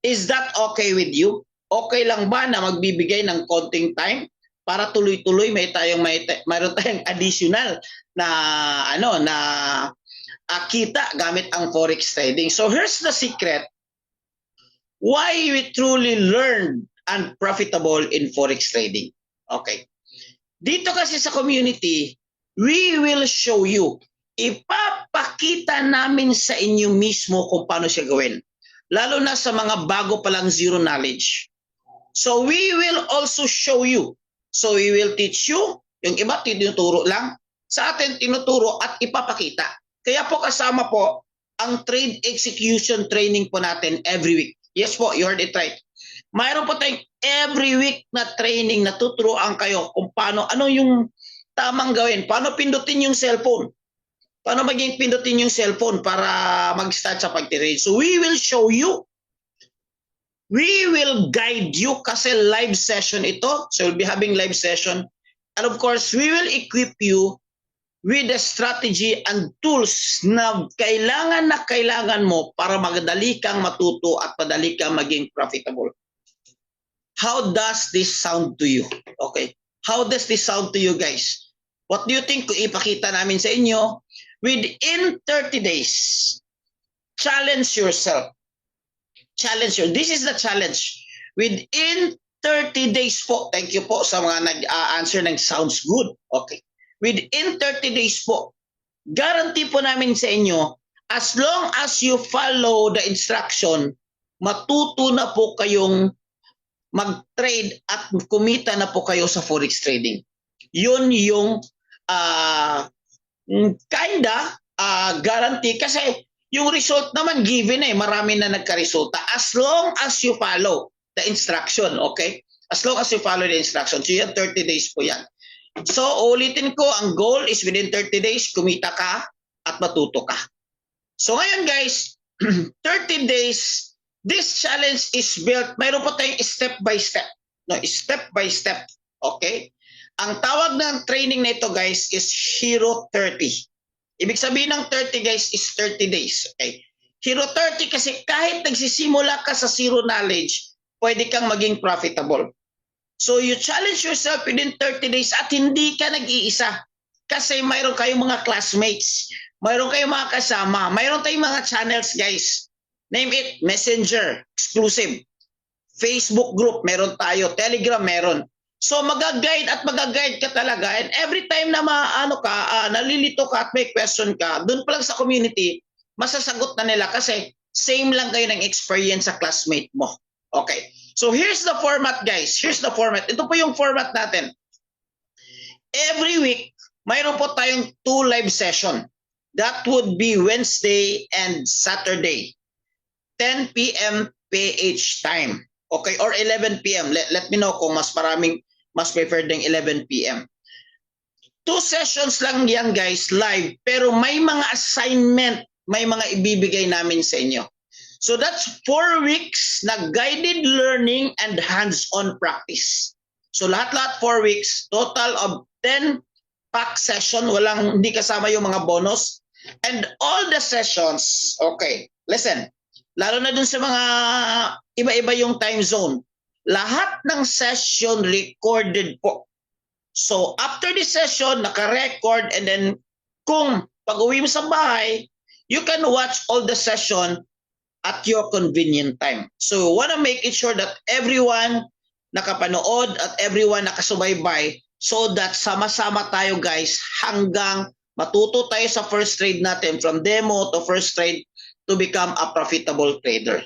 E: Is that okay with you? Okay lang ba na magbibigay ng konting time para tuloy-tuloy mayroon tayong additional na kita gamit ang forex trading. So here's the secret why we truly learned and profitable in forex trading. Okay. Dito kasi sa community, we will show you. Ipapakita namin sa inyo mismo kung paano siya gawin. Lalo na sa mga bago pa lang zero knowledge. So we will also show you. So we will teach you, yung iba tinuturo lang, sa atin tinuturo at ipapakita. Kaya po kasama po ang trade execution training po natin every week. Yes po, you heard it right. Mayroon po tayong every week na training na tuturuan kayo kung paano, ano yung tamang gawin, paano pindutin yung cellphone. Paano maging pindutin yung cellphone para mag-start sa pag-trade. So we will show you. We will guide you kasi live session ito. So we'll be having live session. And of course, we will equip you with the strategy and tools na kailangan mo para madali kang matuto at madali kang maging profitable. How does this sound to you? Okay. How does this sound to you guys? What do you think kung ipakita namin sa inyo? Within 30 days, challenge yourself. This is the challenge. Within 30 days po. Thank you po sa mga nag-answer ng sounds good. Okay. Within 30 days po, guarantee po namin sa inyo, as long as you follow the instruction, matuto na po kayong mag-trade at kumita na po kayo sa forex trading. Yun yung guarantee kasi yung result naman given marami na nagka-resulta as long as you follow the instruction, okay? As long as you follow the instruction. So yan, 30 days po yan. So, ulitin ko, ang goal is within 30 days, kumita ka at matuto ka. So, ngayon guys, 30 days, this challenge is built, mayroon po tayong step by step. No, step by step. Okay? Ang tawag ng training na ito guys is Hero 30. Ibig sabihin ng 30 guys is 30 days. Okay? Hero 30 kasi kahit nagsisimula ka sa zero knowledge, pwede kang maging profitable. So you challenge yourself within 30 days at hindi ka nag-iisa. Kasi mayroon kayong mga classmates, mayroon kayong mga kasama, mayroon tayong mga channels guys. Name it, Messenger, exclusive. Facebook group, meron tayo. Telegram, meron. So mag-guide at mag-guide ka talaga. And every time na nalilito ka at may question ka, dun pa lang sa community, masasagot na nila kasi same lang kayo ng experience sa classmate mo. Okay. So here's the format guys. Here's the format. Ito po yung format natin. Every week, mayroon po tayong 2 live session. That would be Wednesday and Saturday. 10 p.m. PH time. Okay, or 11 p.m. Let me know kung mas prefer ng 11 p.m. 2 sessions lang yan guys, live. Pero may mga assignment, may mga ibibigay namin sa inyo. So that's 4 weeks na guided learning and hands-on practice. So lahat-lahat 4 weeks, total of 10 pack session, hindi kasama yung mga bonus. And all the sessions, okay, listen, lalo na dun sa mga iba-iba yung time zone, lahat ng session recorded po. So after the session, naka-record, and then kung pag-uwi mo sa bahay, you can watch all the session at your convenient time. So wanna make it sure that everyone nakapanood at everyone nakasubaybay so that sama-sama tayo guys hanggang matuto tayo sa first trade natin, from demo to first trade to become a profitable trader.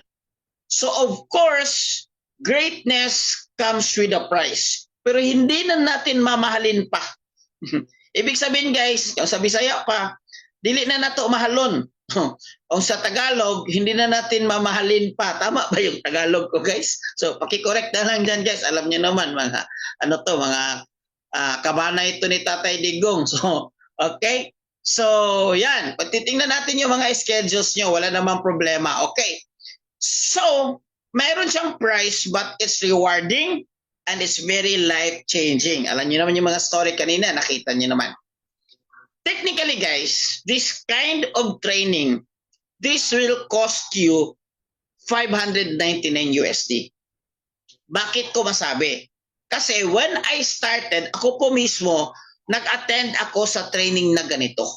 E: So of course, greatness comes with a price. Pero hindi na natin mamahalin pa. Ibig sabihin guys, sa Bisaya pa, dili na nato mahalon. O sa Tagalog, hindi na natin mamahalin pa. Tama ba yung Tagalog ko guys? So paki-correct na lang dyan guys. Alam niyo naman mga kabana ito ni Tatay Digong. So okay. So yan, pag titingnan natin yung mga schedules nyo, wala namang problema. Okay. So mayroon siyang price but it's rewarding and it's very life-changing. Alam niyo naman yung mga story kanina, nakita niyo naman. Technically guys, this kind of training, this will cost you $599 USD. Bakit ko masabi? Kasi when I started, ako po mismo, nag-attend ako sa training na ganito.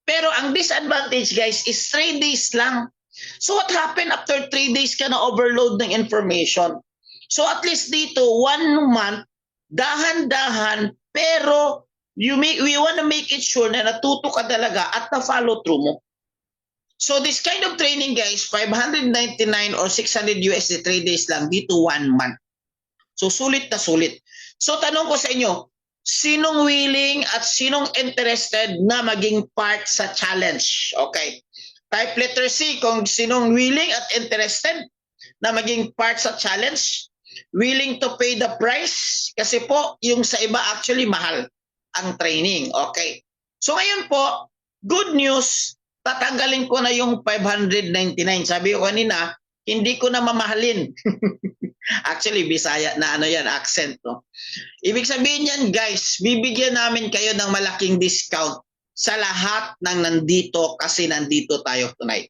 E: Pero ang disadvantage guys is 3 days lang. So what happened after 3 days ka na overload ng information? So at least dito, 1 month, dahan-dahan, pero we want to make it sure na natuto ka talaga at na-follow through mo. So this kind of training guys, $599 or $600 USD 3 days lang, dito 1 month. So sulit na sulit. So tanong ko sa inyo, sinong willing at sinong interested na maging part sa challenge? Okay. Type letter C kung sinong willing at interested na maging part sa challenge. Willing to pay the price. Kasi po, yung sa iba actually mahal ang training. Okay. So ngayon po, good news, tatanggalin ko na yung 599. Sabi ko kanina, hindi ko na mamahalin. Actually, Bisaya na accent. No? Ibig sabihin yan guys, bibigyan namin kayo ng malaking discount. sa lahat ng nandito kasi nandito tayo tonight.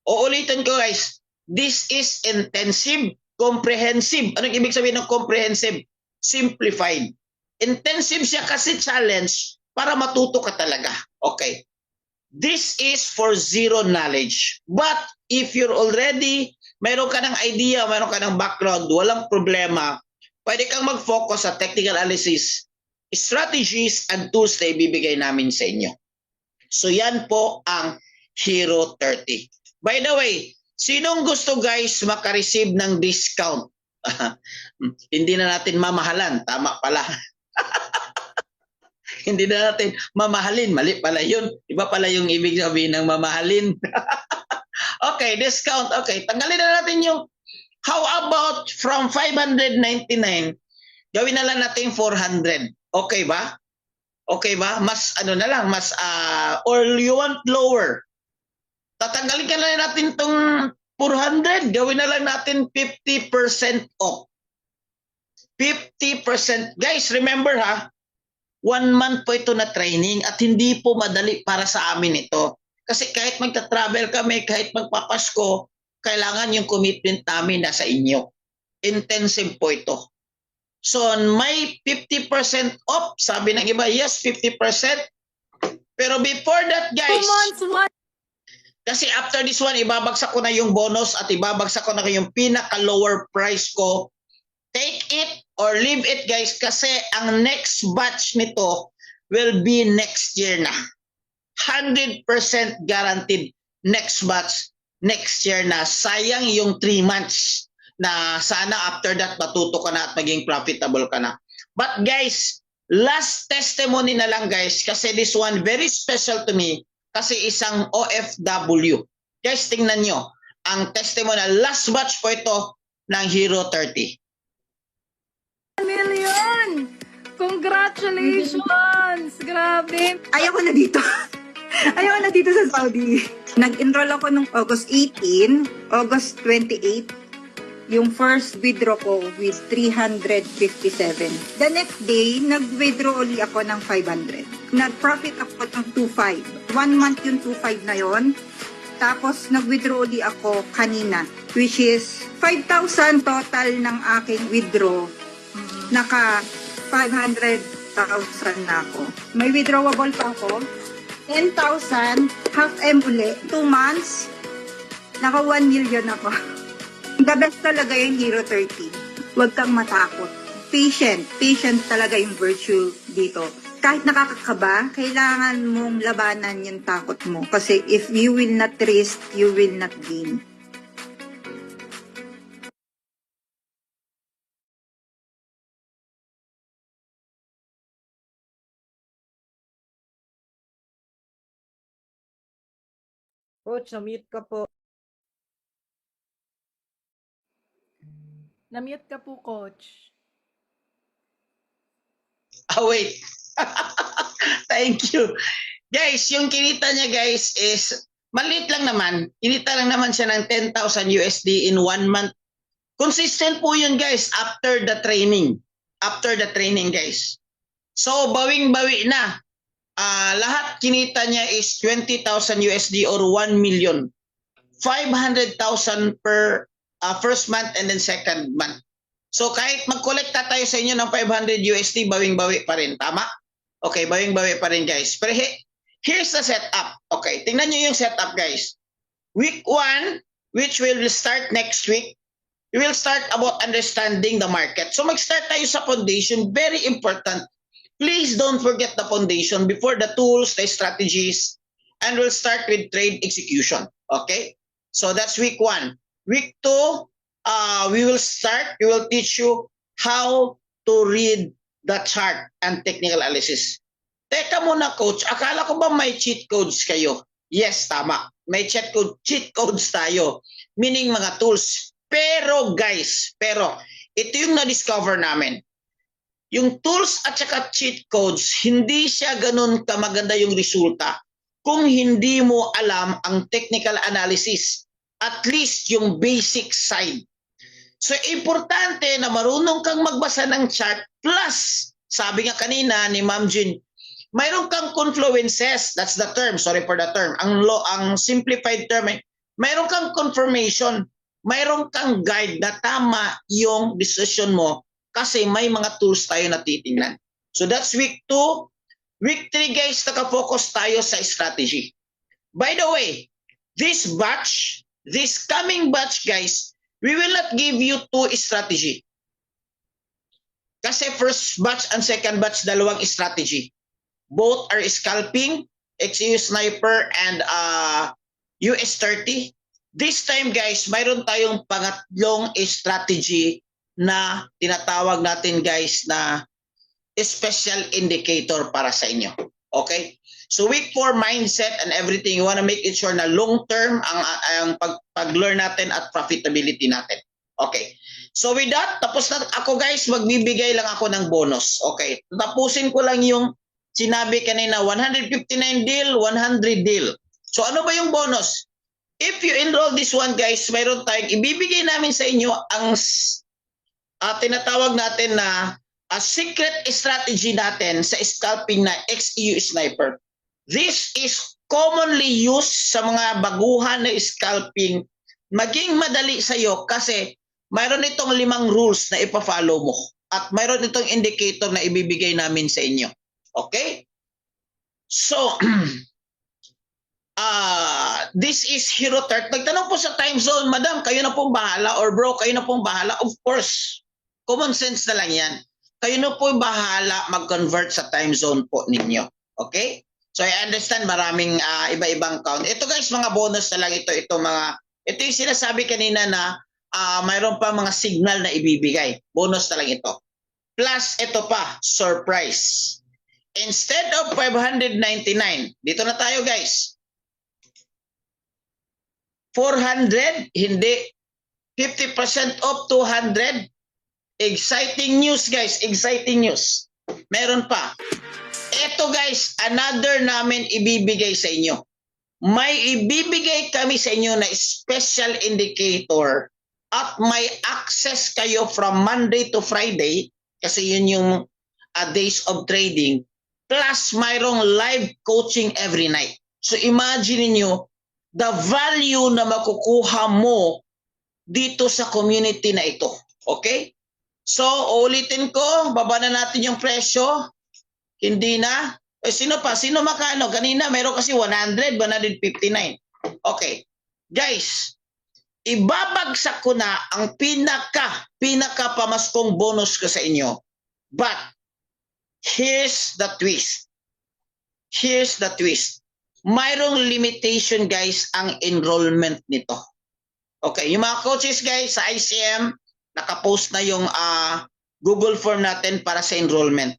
E: Uulitin ko guys, this is intensive, comprehensive. Anong ibig sabihin ng comprehensive? Simplified. Intensive siya kasi challenge para matuto ka talaga. Okay. This is for zero knowledge. But if you're already, mayroon ka ng idea, mayroon ka ng background, walang problema, pwede kang mag-focus sa technical analysis, strategies, and tools na ibibigay namin sa inyo. So yan po ang Hero 30. By the way, sinong gusto guys makareceive ng discount? Hindi na natin mamahalan. Tama pala. Hindi na natin mamahalin. Mali pala yun. Iba pala yung ibig sabihin ng mamahalin. Okay, discount. Okay, tanggalin na natin yung how about from 599, gawin na lang natin 400. Okay ba? Okay ba? Mas ano na lang, mas or you want lower? Tatanggalin ka na natin tong 400, gawin na lang natin 50% off. 50%. Guys, remember ha, 1 month po ito na training at hindi po madali para sa amin ito. Kasi kahit magta-travel kami, kahit magpapasko, kailangan yung commitment namin nasa inyo. Intensive po ito. So, may 50% off. Sabi ng iba, yes, 50%. Pero before that,
A: 2
E: guys,
A: months, 1
E: kasi after this one, ibabagsak ko na yung bonus at ibabagsak ko na yung pinaka-lower price ko. Take it or leave it, guys, kasi ang next batch nito will be next year na. 100% guaranteed next batch next year na. Sayang yung 3 months na sana after that matuto ka na at maging profitable ka na. But guys, last testimony na lang guys, kasi this one very special to me. Kasi isang OFW. Guys, tingnan nyo. Ang testimonial, last batch po ito ng Hero 30.
A: million! Congratulations! Grabe!
H: Ayaw ko na dito. Ayaw ko na dito sa Saudi. Nag-enroll ako nung August 18, August 28, yung first withdraw ko with 357. The next day, nag-withdraw ulit ako ng 500. Nag-profit ako ng 2.5. 1 month yung 2.5 na yon. Tapos, nag-withdraw ulit ako kanina, which is 5,000 total ng aking withdraw. Naka 500,000 na ako. May withdrawable pa ako. 10,000, half M uli, 2 months, naka 1 million ako. The best talaga yung Hero 30. Huwag kang matakot. Patient talaga yung virtue dito. Kahit nakakakaba, kailangan mong labanan yung takot mo. Kasi if you will not risk, you will not gain.
B: Coach, na-mute ka po.
A: Na-mute ka po, Coach.
E: Wait. Thank you. Guys, yung kinita niya guys is maliit lang naman. Kinita lang naman siya ng 10,000 USD in 1 month. Consistent po yun guys after the training. After the training guys. So, bawing-bawi na. Lahat kinita niya is 20,000 USD or 1 million. 500,000 per first month and then second month. So kahit mag-collecta tayo sa inyo ng 500 USD, bawing-bawi pa rin. Tama? Okay, bawing-bawi pa rin guys. Pero here's the setup. Okay, tingnan nyo yung setup guys. Week 1, which will start next week, we will start about understanding the market. So mag-start tayo sa foundation. Very important. Please don't forget the foundation before the tools, the strategies, and we'll start with trade execution. Okay? So that's week 1. Week 2, we will teach you how to read the chart and technical analysis. Teka muna coach, akala ko ba may cheat codes kayo? Yes, tama. May cheat codes tayo. Meaning mga tools. Pero guys, ito yung na-discover namin. Yung tools at saka cheat codes, hindi siya ganun kamaganda yung resulta kung hindi mo alam ang technical analysis. At least yung basic side. So, importante na marunong kang magbasa ng chart plus, sabi nga kanina ni Ma'am Jean, mayroon kang confluences. That's the term. Sorry for the term. Ang simplified term, mayroon kang confirmation. Mayroon kang guide na tama yung decision mo kasi may mga tools tayo na titingnan. So that's week 2. Week 3, guys, nakafocus tayo sa strategy. By the way, this coming batch, guys, we will not give you 2 strategy. Kasi first batch and second batch, dalawang strategy. Both are scalping, XEU Sniper, and US 30. This time, guys, mayroon tayong pangatlong strategy na tinatawag natin, guys, na special indicator para sa inyo. Okay? So week 4, mindset and everything. You want to make it sure na long-term ang pag-learn natin at profitability natin. Okay. So with that, tapos na ako, guys, magbibigay lang ako ng bonus. Okay. Tapusin ko lang yung sinabi kanina, 159 deal, 100 deal. So ano ba yung bonus? If you enroll this one, guys, mayroon tayong ibibigay namin sa inyo ang tinatawag natin na secret strategy natin sa scalping na XEU Sniper. This is commonly used sa mga baguhan na scalping. Maging madali sa iyo kasi mayroon itong 5 rules na ipa-follow mo at mayroon itong indicator na ibibigay namin sa inyo. Okay? So, this is Hero 30. Nagtanong po sa time zone, Madam, kayo na pong bahala, or bro, kayo na pong bahala. Of course, common sense na lang yan. Kayo na po bahala mag-convert sa time zone po ninyo. Okay? So I understand maraming iba-ibang count. Ito, guys, mga bonus na lang ito. Ito yung sinasabi kanina na mayroon pa mga signal na ibibigay. Bonus na lang ito. Plus, ito pa, surprise. Instead of 599, dito na tayo, guys. 400, hindi. 50% off 200. Exciting news, guys. Exciting news. Meron pa. Ito, guys, another namin ibibigay sa inyo. May ibibigay kami sa inyo na special indicator at may access kayo from Monday to Friday kasi yun yung days of trading. Plus, mayroong live coaching every night. So imagine niyo the value na makukuha mo dito sa community na ito. Okay? So, ulitin ko, baba na natin yung presyo. Hindi na. Sino pa? Sino makano? Kanina, meron kasi 100, 159. Okay. Guys, ibabagsak ko na ang pinaka pamaskong bonus ko sa inyo. But, here's the twist. Here's the twist. Mayroong limitation, guys, ang enrollment nito. Okay, yung mga coaches, guys, sa ICM, nakapost na yung Google form natin para sa enrollment.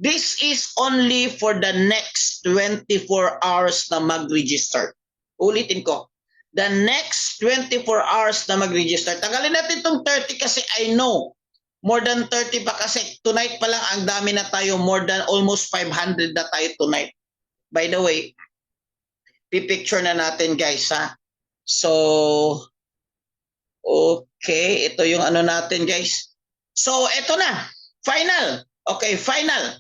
E: This is only for the next 24 hours na mag-register. Ulitin ko. The next 24 hours na mag-register. Tagalin natin itong 30 kasi I know. More than 30 pa kasi tonight pa lang ang dami na tayo. More than almost 500 na tayo tonight. By the way, pipicture na natin, guys, ha. So, okay. Ito yung ano natin, guys. So, ito na. Final. Okay, final.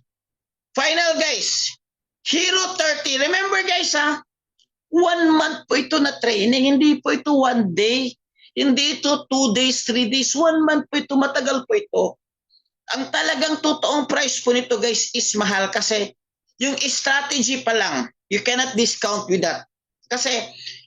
E: Final, guys. Hero 30. Remember, guys, ha? 1 month po ito na training. Hindi po ito 1 day. Hindi ito 2 days, 3 days. 1 month po ito. Matagal po ito. Ang talagang totoong price po nito, guys, is mahal kasi yung strategy pa lang, you cannot discount with that. Kasi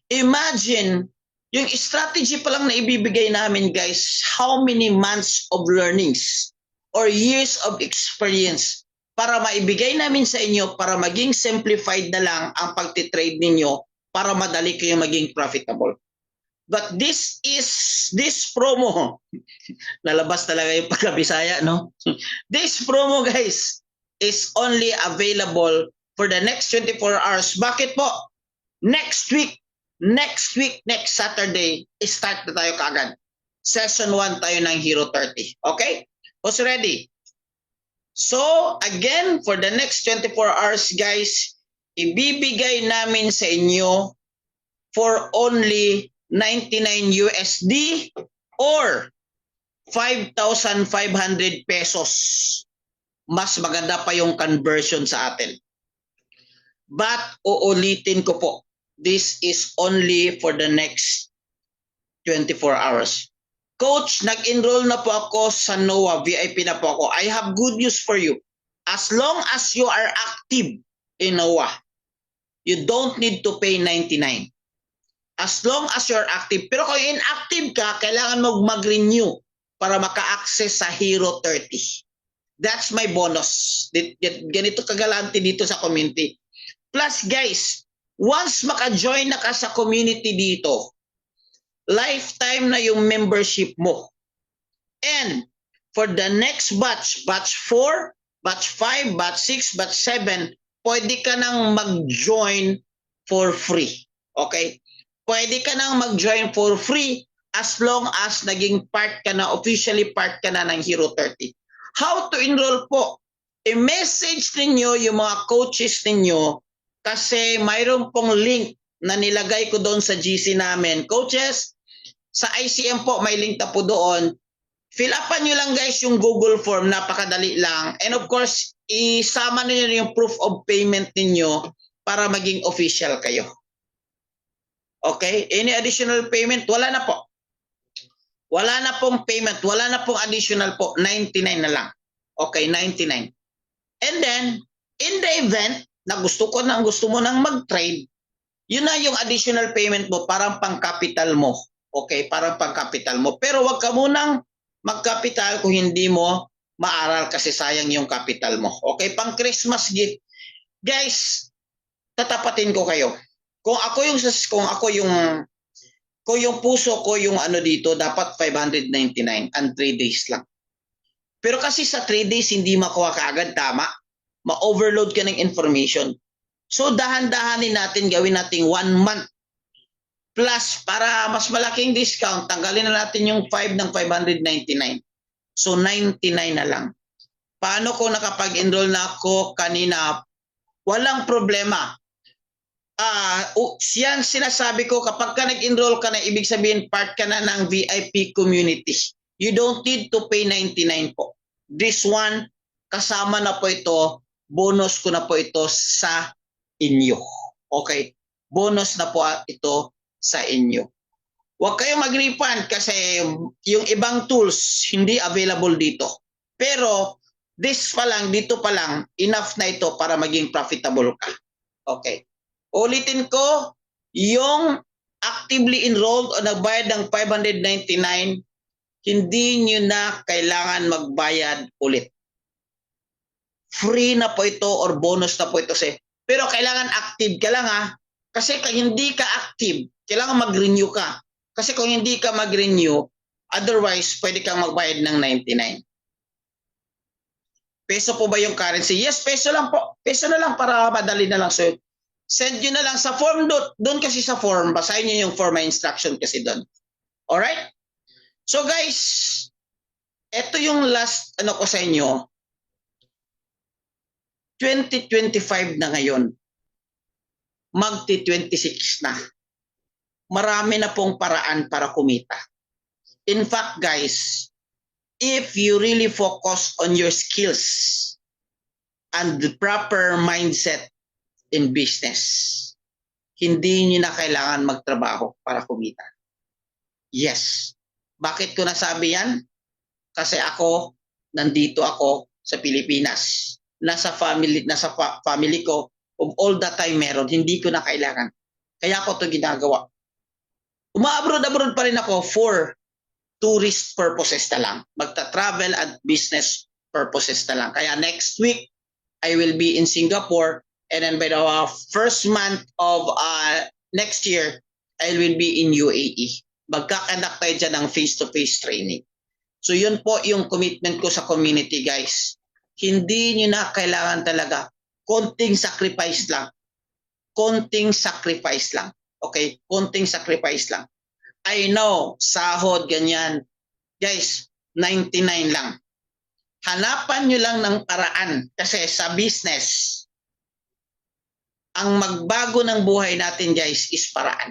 E: imagine, yung strategy pa lang na ibibigay namin, guys, how many months of learnings or years of experience para maibigay namin sa inyo para maging simplified na lang ang pagtitrade ninyo para madali kayo maging profitable. But this promo, lalabas talaga yung pagkabisaya, no? This promo, guys, is only available for the next 24 hours. Bakit po? Next week, next Saturday, start na tayo kaagad. Session 1 tayo ng Hero 30. Okay? Who's ready? So, again, for the next 24 hours, guys, ibibigay namin sa inyo for only 99 USD or 5,500 pesos. Mas maganda pa yung conversion sa atin. But uulitin ko po, this is only for the next 24 hours. Coach, nag-enroll na po ako sa NOAA, VIP na po ako. I have good news for you. As long as you are active in NOAA, you don't need to pay 99. As long as you're active. Pero kung inactive ka, kailangan mo mag-renew para maka-access sa Hero 30. That's my bonus. Ganito kagalante dito sa community. Plus guys, once maka-join na ka sa community dito, lifetime na yung membership mo. And for the next batch, batch 4, batch 5, batch 6, batch 7, pwede ka nang mag-join for free. Okay? Pwede ka nang mag-join for free as long as naging part ka na, officially part ka na ng Hero 30. How to enroll po? I-message ninyo yung mga coaches ninyo kasi mayroon pong link na nilagay ko doon sa GC namin. Coaches, sa ICM po, may link na po doon. Fill upan nyo lang guys yung Google form, napakadali lang. And of course, isama nyo yung proof of payment ninyo para maging official kayo. Okay? Any additional payment? Wala na po. Wala na pong payment. Wala na pong additional po. 99 na lang. Okay, 99. And then, in the event na gusto mo nang mag-trade, yun na yung additional payment mo, parang pang-capital mo. Okay, parang pang-capital mo. Pero wag ka munang mag-capital kung hindi mo maaral kasi sayang yung capital mo. Okay, pang-Christmas gift. Guys, tatapatin ko kayo. Kung yung puso ko yung ano dito, dapat 599 and 3 days lang. Pero kasi sa 3 days, hindi makuha kaagad, tama? Ma-overload ka ng information. So, dahan-dahanin natin, gawin natin 1 month. Plus, para mas malaking discount, tanggalin na natin yung 5 ng 599. So, 99 na lang. Paano kung nakapag-enroll na ako kanina? Walang problema. Yan sinasabi ko, kapag ka nag-enroll ka na, ibig sabihin part ka na ng VIP community. You don't need to pay 99 po. This one, kasama na po ito, bonus ko na po ito sa inyo. Okay? Bonus na po ito sa inyo. Huwag kayong mag-refund kasi yung ibang tools hindi available dito. Pero this pa lang, dito pa lang, enough na ito para maging profitable ka. Okay? Ulitin ko, yung actively enrolled o nagbayad ng 599, hindi nyo na kailangan magbayad ulit. Free na po ito or bonus na po ito. Pero kailangan active ka lang ha. Kasi kung hindi ka active, kailangan mag-renew ka. Kasi kung hindi ka mag-renew, otherwise pwede kang magbayad ng 99. Peso po ba yung currency? Yes, peso lang po. Peso na lang para madali na lang. So, send nyo na lang sa form doon kasi sa form. Basahin nyo yung form, may instruction kasi doon. Alright? So guys, ito yung last ko sa inyo. 2025 na ngayon. Magti-26 na. Marami na pong paraan para kumita. In fact guys, if you really focus on your skills and the proper mindset in business, hindi nyo na kailangan magtrabaho para kumita. Yes. Bakit ko nasabi yan? Kasi nandito ako sa Pilipinas. Nasa family ko, of all the time meron, hindi ko na kailangan. Kaya ako ito ginagawa. Uma-abroad pa rin ako for tourist purposes na lang. Magta-travel at business purposes na lang. Kaya next week, I will be in Singapore, and then by the first month of next year, I will be in UAE. Magkakanak tayo dyan ng face-to-face training. So yun po yung commitment ko sa community guys. Hindi nyo na kailangan talaga. Konting sacrifice lang. Konting sacrifice lang. Okay? Konting sacrifice lang. I know, sahod, ganyan. Guys, 99 lang. Hanapan nyo lang ng paraan. Kasi sa business, ang magbago ng buhay natin guys is paraan.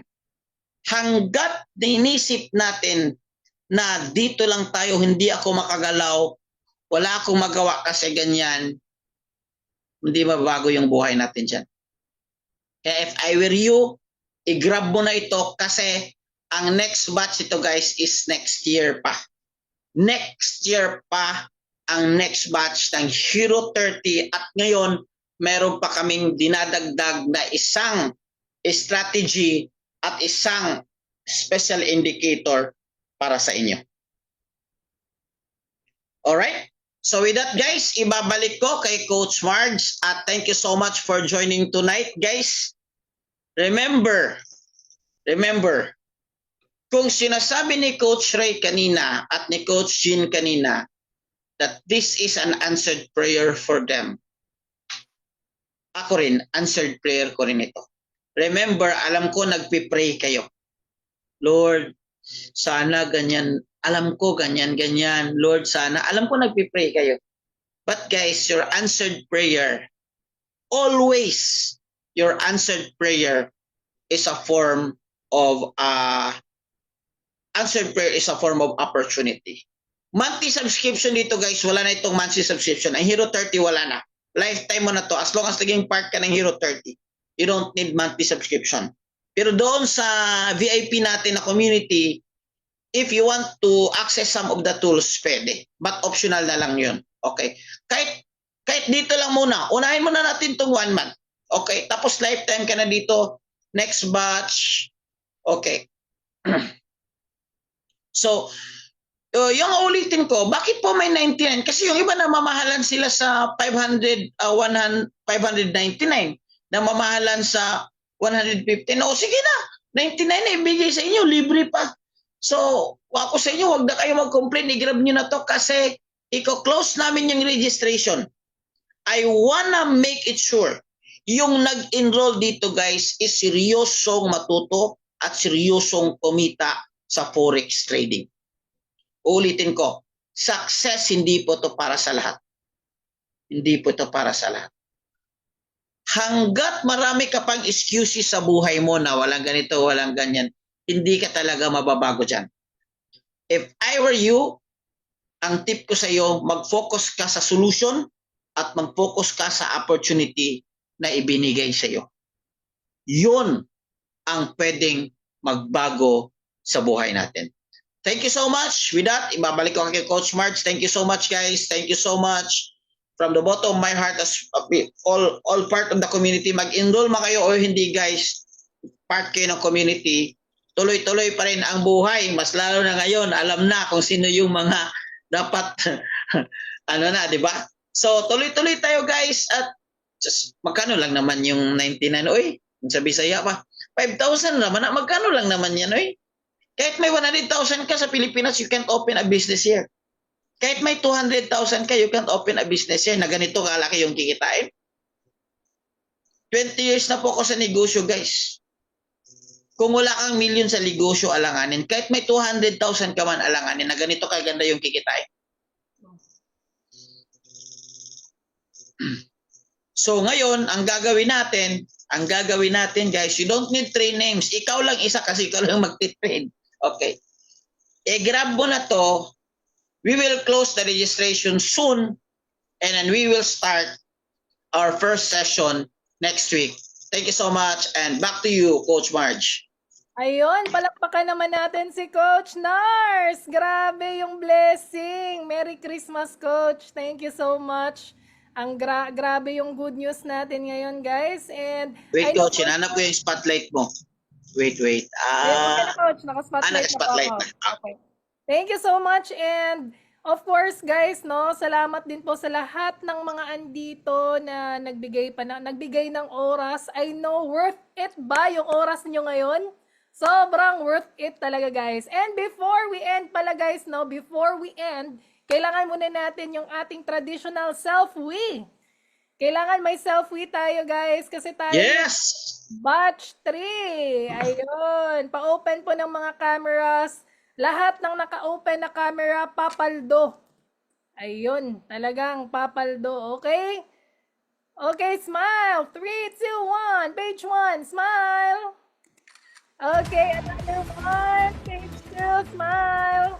E: Hanggat inisip natin na dito lang tayo, hindi ako makagalaw, wala akong magawa kasi ganyan, hindi mabago yung buhay natin dyan. Kaya if I were you, i-grab mo na ito kasi ang next batch ito guys is next year pa. Next year pa ang next batch ng Hero 30 at ngayon meron pa kaming dinadagdag na isang strategy at isang special indicator para sa inyo. Alright? So with that guys, ibabalik ko kay Coach Marge at thank you so much for joining tonight guys. Remember, kung sinasabi ni Coach Ray kanina at ni Coach Jean kanina that this is an answered prayer for them, ako rin, answered prayer ko rin ito. Remember, alam ko nagpipray kayo. Lord, sana ganyan. Alam ko ganyan. Lord, sana. Alam ko nagpipray kayo. But guys, your answered prayer, always your answered prayer is a form of opportunity. Monthly subscription dito guys, wala na itong monthly subscription. Ang Hero 30 wala na. Lifetime mo na to. As long as naging part ka ng Hero 30, you don't need monthly subscription. Pero doon sa VIP natin na community, if you want to access some of the tools, pwede. But optional na lang yun. Okay? Kahit dito lang muna. Unahin muna natin itong 1 month. Okay? Tapos lifetime ka na dito. Next batch. Okay. So, yung ulitin ko, bakit po may 99? Kasi yung iba namamahalan sila sa 599, namamahalan sa 150. O sige na, 99 na ibigay sa inyo, libre pa. So, ako sa inyo, wag na kayo mag-complain, i-grab nyo na to kasi i-close namin yung registration. I wanna make it sure, yung nag-enroll dito guys is seryosong matuto at seryosong kumita sa forex trading. Ulitin ko, success hindi po ito para sa lahat. Hindi po ito para sa lahat. Hanggat marami ka pang excuses sa buhay mo na walang ganito, walang ganyan, hindi ka talaga mababago dyan. If I were you, ang tip ko sa iyo, mag-focus ka sa solution at mag-focus ka sa opportunity na ibinigay sa iyo. Yun ang pwedeng magbago sa buhay natin. Thank you so much. With that, ibabalik ko kay Coach Marge. Thank you so much, guys. Thank you so much. From the bottom of my heart, as all part of the community, mag-enroll ma kayo o hindi, guys. Part kayo ng community. Tuloy-tuloy pa rin ang buhay. Mas lalo na ngayon, alam na kung sino yung mga dapat, di ba? So, tuloy-tuloy tayo, guys. At just, magkano lang naman yung 99? Oy, sa Bisaya pa. 5,000 naman. Magkano lang naman yan, oy? Kahit may 100,000 ka sa Pilipinas, you can't open a business here. Kahit may 200,000 ka, you can't open a business here na ganito kalaki yung kikitain. 20 years na po ako sa negosyo, guys. Kung wala kang million sa negosyo, alanganin. Kahit may 200,000 ka man, alanganin na ganito kaganda yung kikitain. So ngayon, ang gagawin natin, guys, you don't need 3 names. Ikaw lang isa kasi ikaw lang magtitrade. Okay. I-grab mo na to. We will close the registration soon and then we will start our first session next week. Thank you so much and back to you, Coach Marge.
A: Ayun, palakpakan naman natin si Coach Nars. Grabe yung blessing. Merry Christmas, Coach. Thank you so much. Ang grabe yung good news natin ngayon, guys. And
E: wait, Coach, hinanap ko yung spotlight mo. Wait.
A: Okay na, Coach. Naka-spotlight na po ako. Okay. Thank you so much. And of course, guys, no, salamat din po sa lahat ng mga andito na nagbigay ng oras. I know worth it ba yung oras niyo ngayon? Sobrang worth it talaga, guys. And before we end pala, guys, no, kailangan muna natin yung ating traditional selfie. Kailangan may selfie tayo, guys, kasi tayo batch 3. Ayun, pa-open po ng mga cameras. Lahat ng naka-open na camera, papaldo. Ayun, talagang papaldo, okay? Okay, smile. 3, 2, 1. Page 1, smile. Okay, another one. Page 2, smile.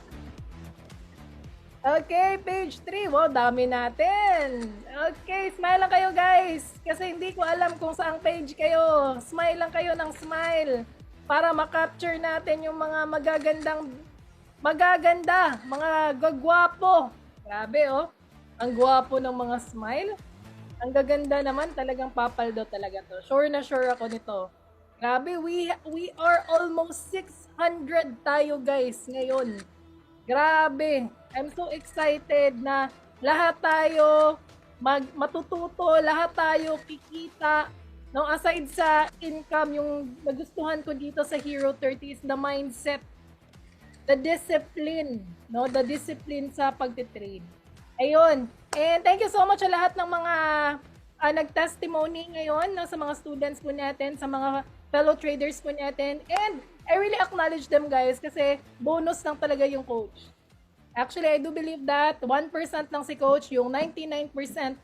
A: Okay, page 3. Wow, dami natin. Okay, smile lang kayo guys. Kasi hindi ko alam kung saang page kayo. Smile lang kayo ng smile. Para makapture natin yung mga magaganda, mga gagwapo. Grabe oh. Ang gwapo ng mga smile. Ang gaganda naman, talagang papaldo talaga to. Sure na sure ako nito. Grabe, we are almost 600 tayo guys ngayon. Grabe. I'm so excited na lahat tayo matututo, lahat tayo kikita. No, aside sa income, yung nagustuhan ko dito sa Hero 30 is the mindset, the discipline, no, the discipline sa pagtitrade. Ayun. And thank you so much sa lahat ng mga nag-testimony ngayon, no, sa mga students po natin, sa mga fellow traders po natin. And I really acknowledge them guys kasi bonus lang talaga yung coach. Actually, I do believe that 1% lang si coach, yung 99%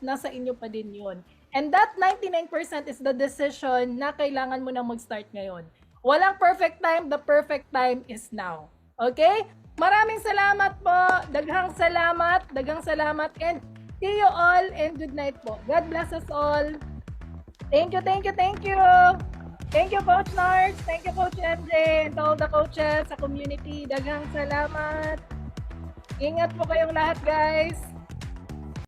A: nasa inyo pa din yun. And that 99% is the decision na kailangan mo na mag-start ngayon. Walang perfect time, the perfect time is now. Okay? Maraming salamat po. Daghang salamat. And see you all and good night po. God bless us all. Thank you. Thank you, Coach Nards. Thank you, Coach MJ. And all the coaches sa community. Daghang salamat. Ingat po kayong lahat, guys.